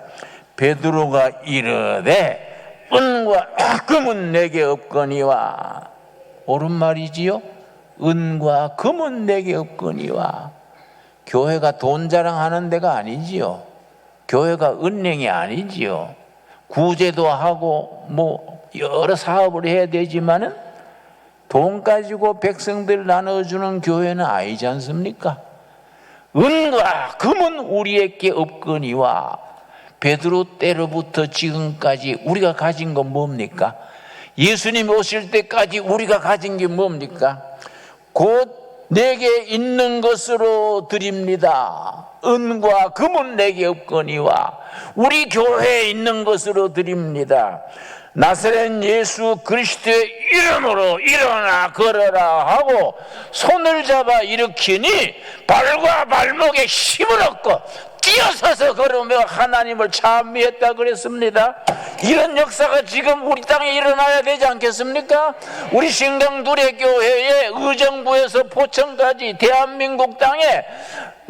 베드로가 이르되 은과 금은 내게 없거니와. 옳은 말이지요? 은과 금은 내게 없거니와. 교회가 돈 자랑하는 데가 아니지요. 교회가 은행이 아니지요. 구제도 하고 뭐 여러 사업을 해야 되지만은 돈 가지고 백성들 나눠주는 교회는 아니지 않습니까? 은과 금은 우리에게 없거니와. 베드로 때로부터 지금까지 우리가 가진 건 뭡니까? 예수님 오실 때까지 우리가 가진 게 뭡니까? 곧 내게 있는 것으로 드립니다. 은과 금은 내게 없거니와. 우리 교회에 있는 것으로 드립니다. 나사렛 예수 그리스도의 이름으로 일어나 걸어라 하고 손을 잡아 일으키니 발과 발목에 힘을 얻고 뛰어서서 걸으며 하나님을 찬미했다 그랬습니다. 이런 역사가 지금 우리 땅에 일어나야 되지 않겠습니까? 우리 신강둘의 교회의 의정부에서 포천까지 대한민국 땅에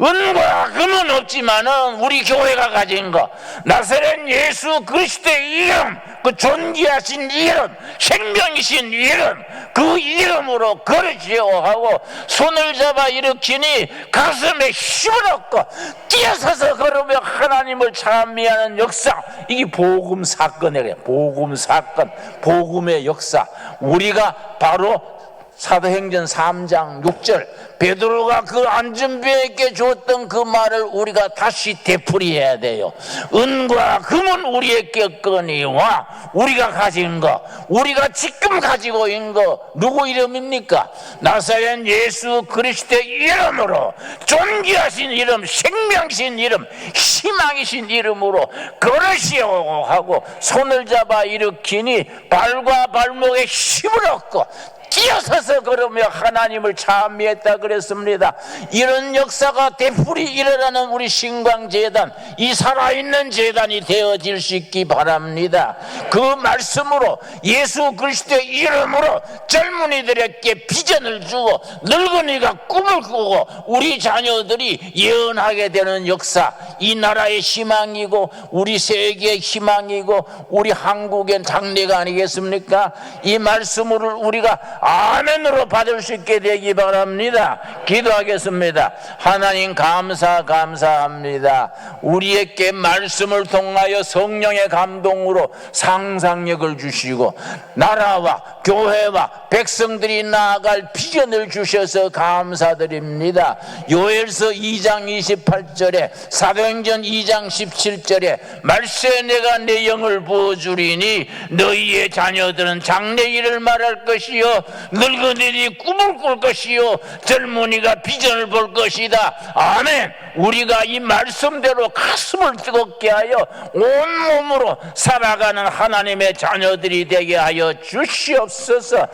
은과 금은 없지만은 우리 교회가 가진 거, 나사렛 예수 그리스도의 이름, 그 존귀하신 이름, 생명이신 이름, 그 이름으로 걸으시오 하고 손을 잡아 일으키니 가슴에 힘을 얻고 뛰어서서 걸으며 하나님을 찬미하는 역사. 이게 복음 사건이에요. 복음 사건, 복음의 역사. 우리가 바로 사도행전 3장 6절 베드로가 그 앉은 배에게 줬던 그 말을 우리가 다시 되풀이해야 돼요. 은과 금은 우리에게 없거니와. 우리가 가진 거, 우리가 지금 가지고 있는 거 누구 이름입니까? 나사렛 예수 그리스도의 이름으로, 존귀하신 이름, 생명신 이름, 희망이신 이름으로 걸으시오 하고 손을 잡아 일으키니 발과 발목에 힘을 얻고 뛰어서서 걸으며 하나님을 찬미했다 그랬습니다. 이런 역사가 되풀이 일어나는 우리 신광재단, 이 살아있는 재단이 되어질 수 있기 바랍니다. 그 말씀으로 예수 그리스도의 이름으로 젊은이들에게 비전을 주고 늙은이가 꿈을 꾸고 우리 자녀들이 예언하게 되는 역사, 이 나라의 희망이고 우리 세계의 희망이고 우리 한국의 장래가 아니겠습니까? 이 말씀을 우리가 아멘으로 받을 수 있게 되기 바랍니다. 기도하겠습니다. 하나님 감사합니다. 우리에게 말씀을 통하여 성령의 감동으로 상상력을 주시고 나라와 교회와 백성들이 나아갈 비전을 주셔서 감사드립니다. 요엘서 2장 28절에 사도행전 2장 17절에 말세 내가 내 영을 부어주리니 너희의 자녀들은 장래일을 말할 것이요 늙은이들이 꿈을 꿀 것이요 젊은이가 비전을 볼 것이다. 아멘. 우리가 이 말씀대로 가슴을 뜨겁게 하여 온몸으로 살아가는 하나님의 자녀들이 되게 하여 주시옵소서.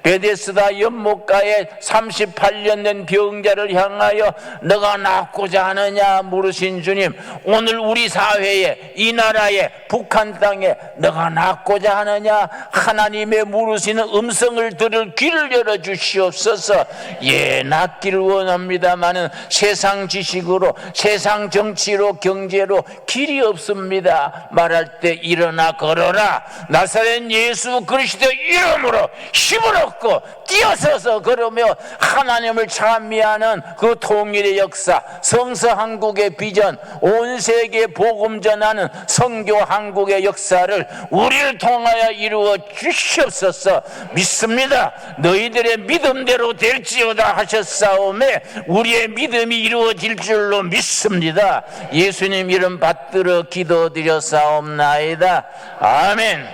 베데스다 연못가에 38년 된 병자를 향하여 너가 낫고자 하느냐 물으신 주님, 오늘 우리 사회에 이 나라에 북한 땅에 너가 낫고자 하느냐 하나님의 물으시는 음성을 들을 귀를 열어 주시옵소서. 예, 낫기를 원합니다마는 세상 지식으로 세상 정치로 경제로 길이 없습니다. 말할 때 일어나 걸어라. 나사렛 예수 그리스도의 이름으로 힘을 얻고 뛰어서서 걸으며 하나님을 찬미하는 그 통일의 역사, 성서 한국의 비전, 온 세계 복음 전하는 선교 한국의 역사를 우리를 통하여 이루어 주시옵소서. 믿습니다. 너희들의 믿음대로 될지어다 하셨사오매 우리의 믿음이 이루어질 줄로 믿습니다. 예수님 이름 받들어 기도드렸사옵나이다. 아멘.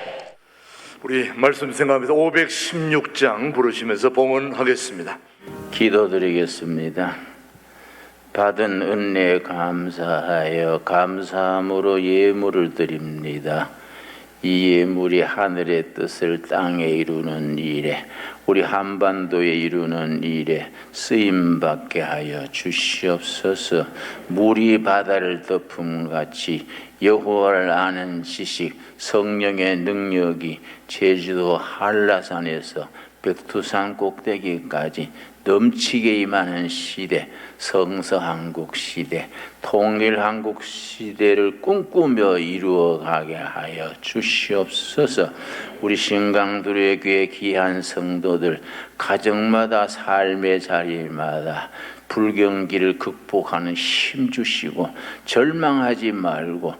우리 말씀 생각하면서 516장 부르시면서 봉헌하겠습니다. 기도드리겠습니다. 받은 은혜에 감사하여 감사함으로 예물을 드립니다. 이 예물이 하늘의 뜻을 땅에 이루는 일에 우리 한반도에 이루는 일에 쓰임받게 하여 주시옵소서. 물이 바다를 덮음같이 여호와를 아는 지식, 성령의 능력이 제주도 한라산에서 백두산 꼭대기까지 넘치게 임하는 시대, 성서한국 시대, 통일한국 시대를 꿈꾸며 이루어가게 하여 주시옵소서. 우리 신강들의 교회 귀한 성도들 가정마다 삶의 자리마다 불경기를 극복하는 힘 주시고 절망하지 말고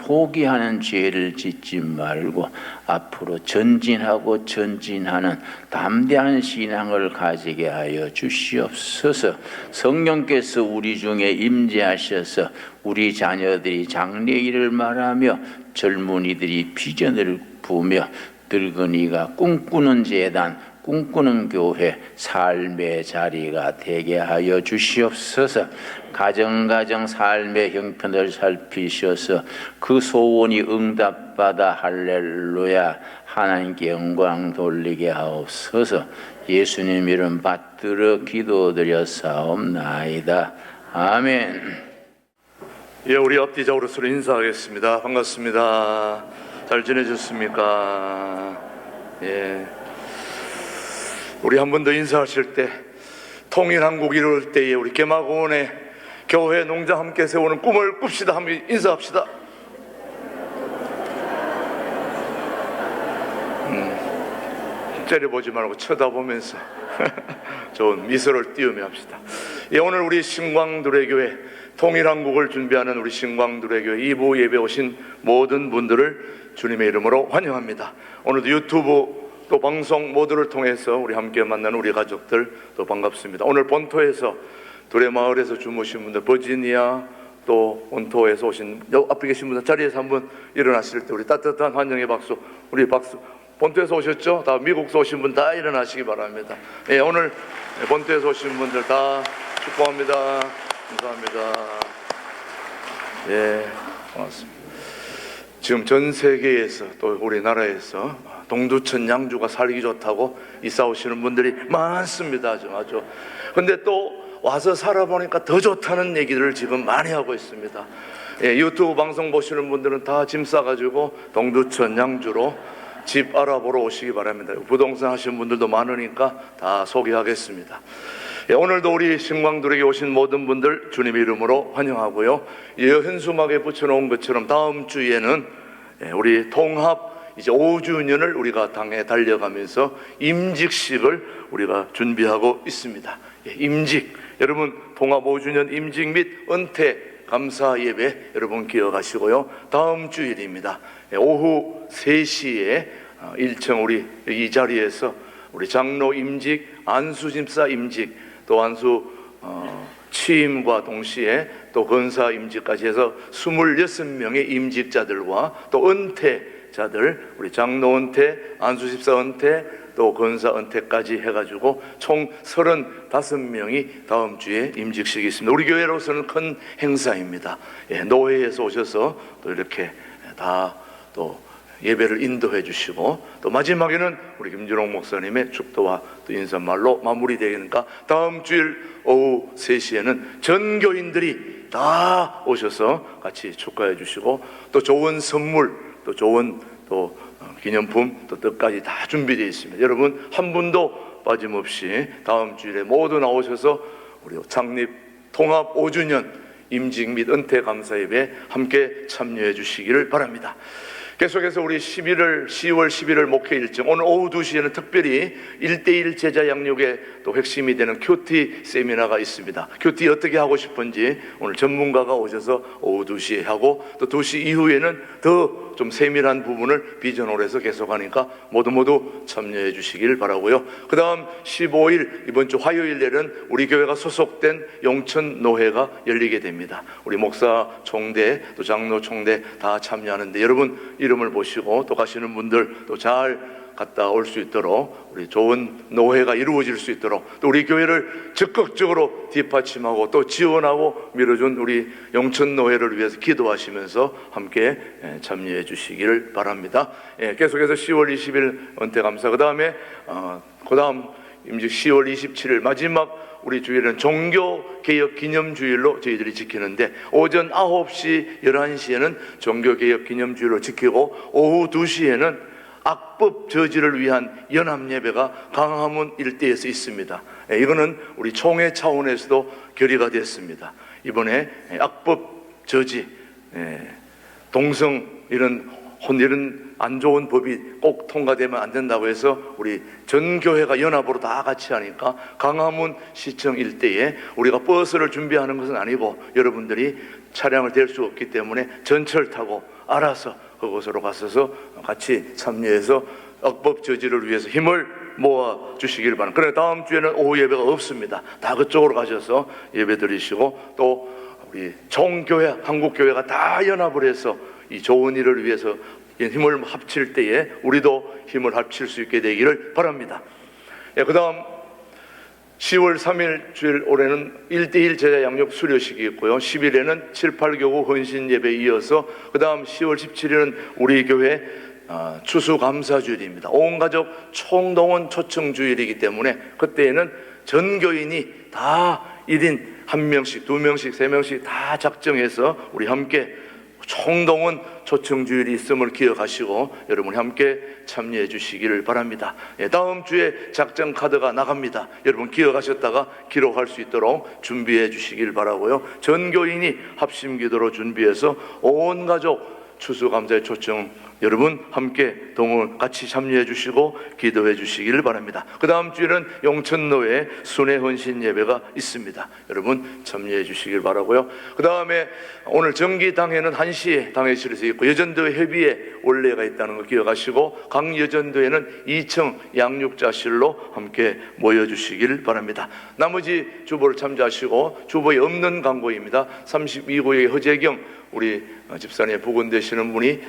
포기하는 죄를 짓지 말고 앞으로 전진하고 전진하는 담대한 신앙을 가지게 하여 주시옵소서. 성령께서 우리 중에 임재하셔서 우리 자녀들이 장래일을 말하며 젊은이들이 비전을 부으며 늙은이가 꿈꾸는 재단, 꿈꾸는 교회, 삶의 자리가 되게 하여 주시옵소서. 가정 삶의 형편을 살피셔서 그 소원이 응답받아 할렐루야 하나님께 영광 돌리게 하옵소서. 예수님 이름 받들어 기도드렸사옵나이다. 아멘. 예, 우리 앞뒤적으로 서로 인사하겠습니다. 반갑습니다. 잘 지내셨습니까? 예. 우리 한 번 더 인사하실 때 통일한국 이룰 때에 우리 개마고원에 교회 농장 함께 세우는 꿈을 꿉시다. 한번 인사합시다. 째려보지 말고 쳐다보면서 좋은 미소를 띄우며 합시다. 예, 오늘 우리 신광두레 교회 통일한국을 준비하는 우리 신광두레 교회 2부 예배 오신 모든 분들을 주님의 이름으로 환영합니다. 오늘도 유튜브 또 방송 모두를 통해서 우리 함께 만나는 우리 가족들 또 반갑습니다. 오늘 본토에서 두레마을에서 주무신 분들, 버지니아 또 본토에서 오신 앞에 계신 분들 자리에서 한번 일어나실 때 우리 따뜻한 환영의 박수, 우리 박수. 본토에서 오셨죠? 다 미국에서 오신 분 다 일어나시기 바랍니다. 예, 오늘 본토에서 오신 분들 다 축복합니다. 감사합니다. 예, 고맙습니다. 지금 전 세계에서 또 우리나라에서 동두천 양주가 살기 좋다고 이사 오시는 분들이 많습니다. 아주. 근데 또 와서 살아보니까 더 좋다는 얘기들을 지금 많이 하고 있습니다. 예, 유튜브 방송 보시는 분들은 다 짐 싸가지고 동두천 양주로 집 알아보러 오시기 바랍니다. 부동산 하시는 분들도 많으니까 다 소개하겠습니다. 예, 오늘도 우리 신광들에게 오신 모든 분들 주님의 이름으로 환영하고요. 현수막에 붙여놓은 것처럼 다음 주에는 우리 통합 이제 5주년을 우리가 당에 달려가면서 임직식을 우리가 준비하고 있습니다. 예, 임직, 여러분 통합 5주년 임직 및 은퇴 감사 예배 여러분 기억하시고요. 다음 주일입니다. 예, 오후 3시에 1층 우리 이 자리에서 우리 장로 임직, 안수 집사 임직, 또 안수 취임과 동시에 또 건사 임직까지 해서 26명의 임직자들과 또 은퇴자들, 우리 장로 은퇴, 안수 집사 은퇴, 또 건사 은퇴까지 해가지고 총 35명이 다음 주에 임직식이 있습니다. 우리 교회로서는 큰 행사입니다. 예, 노회에서 오셔서 또 이렇게 다 또 예배를 인도해 주시고, 또 마지막에는 우리 김준홍 목사님의 축도와 또 인사말로 마무리되니까 다음 주일 오후 3시에는 전 교인들이 다 오셔서 같이 축하해 주시고, 또 좋은 선물, 또 좋은 또 기념품, 또 뜻까지 다 준비되어 있습니다. 여러분 한 분도 빠짐없이 다음 주일에 모두 나오셔서 우리 창립 통합 5주년 임직 및 은퇴 감사 예배에 함께 참여해 주시기를 바랍니다. 계속해서 우리 10월 11월 목회 일정, 오늘 오후 2시에는 특별히 1:1 제자 양육의 또 핵심이 되는 큐티 세미나가 있습니다. 큐티 어떻게 하고 싶은지 오늘 전문가가 오셔서 오후 2시에 하고, 또 2시 이후에는 더 좀 세밀한 부분을 비전홀에서 계속하니까 모두 참여해 주시길 바라고요. 그 다음 15일 이번 주 화요일에는 우리 교회가 소속된 용천 노회가 열리게 됩니다. 우리 목사 총대 또 장로 총대 다 참여하는데, 여러분 이름을 보시고 또 가시는 분들 또 잘 갔다 올 수 있도록, 우리 좋은 노회가 이루어질 수 있도록, 또 우리 교회를 적극적으로 뒷받침하고 또 지원하고 밀어준 우리 용천 노회를 위해서 기도하시면서 함께 참여해 주시기를 바랍니다. 계속해서 10월 20일 은퇴 감사, 그 다음에 임직 10월 27일 마지막 우리 주일은 종교개혁 기념주일로 저희들이 지키는데, 오전 9시, 11시에는 종교개혁 기념주일로 지키고, 오후 2시에는 악법 저지를 위한 연합예배가 강화문 일대에서 있습니다. 이거는 우리 총회 차원에서도 결의가 됐습니다. 이번에 악법 저지, 동성 이런 안 좋은 법이 꼭 통과되면 안 된다고 해서 우리 전 교회가 연합으로 다 같이 하니까 강화문 시청 일대에 우리가 버스를 준비하는 것은 아니고, 여러분들이 차량을 댈 수 없기 때문에 전철 타고 알아서 그곳으로 가셔서 같이 참여해서 악법 저지를 위해서 힘을 모아 주시길 바랍니다. 그래 다음 주에는 오후 예배가 없습니다. 다 그쪽으로 가셔서 예배 드리시고, 또 우리 총교회, 한국교회가 다 연합을 해서 이 좋은 일을 위해서 힘을 합칠 때에 우리도 힘을 합칠 수 있게 되기를 바랍니다. 그 다음 10월 3일 주일 올해는 1:1 제자 양육 수료식이 있고요. 10일에는 7, 8교구 헌신 예배에 이어서 그 다음 10월 17일은 우리 교회 추수감사주일입니다. 온 가족 총동원 초청주일이기 때문에 그때에는 전 교인이 다 1인 1명씩, 2명씩, 3명씩 다 작정해서 우리 함께 총동원 초청주일이 있음을 기억하시고 여러분이 함께 참여해 주시기를 바랍니다. 다음 주에 작전 카드가 나갑니다. 여러분 기억하셨다가 기록할 수 있도록 준비해 주시길 바라고요. 전교인이 합심기도로 준비해서 온 가족 추수감사의 초청 여러분 함께 동원 같이 참여해 주시고 기도해 주시기를 바랍니다. 그 다음 주에는 용천노회 순회헌신 예배가 있습니다. 여러분 참여해 주시길 바라고요. 그 다음에 오늘 정기당회는 1시에 당회실에서 있고, 여전도회 협의회 원래가 있다는 거 기억하시고, 각 여전도회는 2층 양육자실로 함께 모여주시길 바랍니다. 나머지 주보를 참조하시고, 주보에 없는 광고입니다. 32구의 허재경 우리 집사님 부군 되시는 분이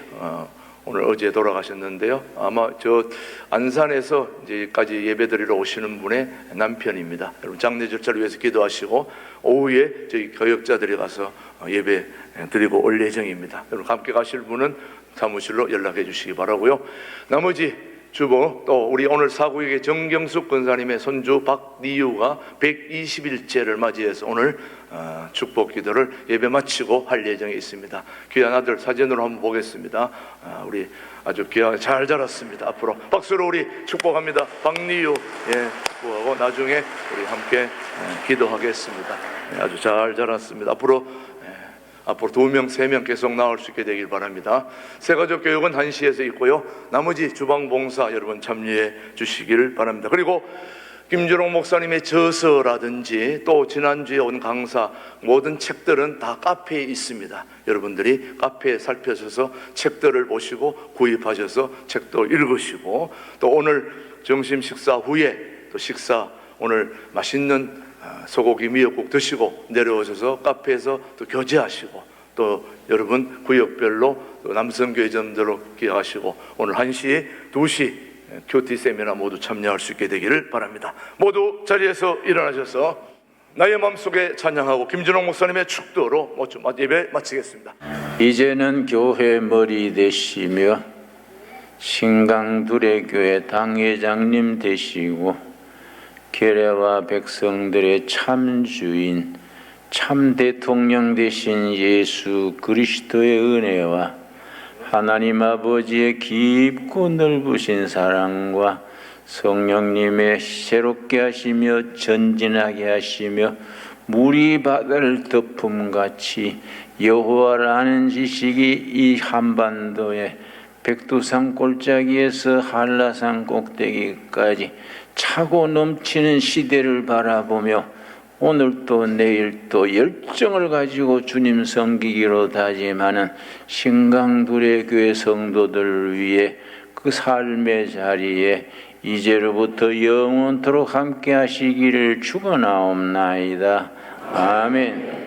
오늘 어제 돌아가셨는데요. 아마 저 안산에서 이제까지 예배드리러 오시는 분의 남편입니다. 여러분 장례 절차를 위해서 기도하시고 오후에 저희 교역자들이 가서 예배 드리고 올 예정입니다. 여러분 함께 가실 분은 사무실로 연락해 주시기 바라고요. 나머지 주보 또 우리 오늘 사구역의 정경숙 권사님의 손주 박니유가 120일째를 맞이해서 오늘 축복 기도를 예배 마치고 할 예정에 있습니다. 귀한 아들 사진으로 한번 보겠습니다. 우리 아주 귀하게 잘 자랐습니다. 앞으로 박수로 우리 축복합니다. 박니유 축복하고 나중에 우리 함께 기도하겠습니다. 아주 잘 자랐습니다. 앞으로 앞으로 2명, 3명 계속 나올 수 있게 되길 바랍니다. 새가족 교육은 1시에서 있고요. 나머지 주방 봉사 여러분 참여해 주시길 바랍니다. 그리고 김준홍 목사님의 저서라든지 또 지난주에 온 강사 모든 책들은 다 카페에 있습니다. 여러분들이 카페에 살펴셔서 책들을 보시고 구입하셔서 책도 읽으시고 또 오늘 점심 식사 후에 또 식사 오늘 맛있는 소고기 미역국 드시고 내려오셔서 카페에서 또 교제하시고 또 여러분 구역별로 또 남성교회점들로 기억하시고 오늘 1시, 2시 큐티 세미나 모두 참여할 수 있게 되기를 바랍니다. 모두 자리에서 일어나셔서 나의 마음속에 찬양하고 김준홍 목사님의 축도로 예배 마치겠습니다. 이제는 교회 머리 되시며 신강두레 교회 당회장님 되시고 계례와 백성들의 참 주인 참 대통령 되신 예수 그리스도의 은혜와 하나님 아버지의 깊고 넓으신 사랑과 성령님의 새롭게 하시며 전진하게 하시며 물이 바다를 덮음같이 여호와를 아는 지식이 이 한반도에 백두산 골짜기에서 한라산 꼭대기까지 차고 넘치는 시대를 바라보며 오늘 또 내일 또 열정을 가지고 주님 섬기기로 다짐하는 신강두레 교회 성도들을 위해 그 삶의 자리에 이제로부터 영원토록 함께 하시기를 축원하옵나이다. 아멘.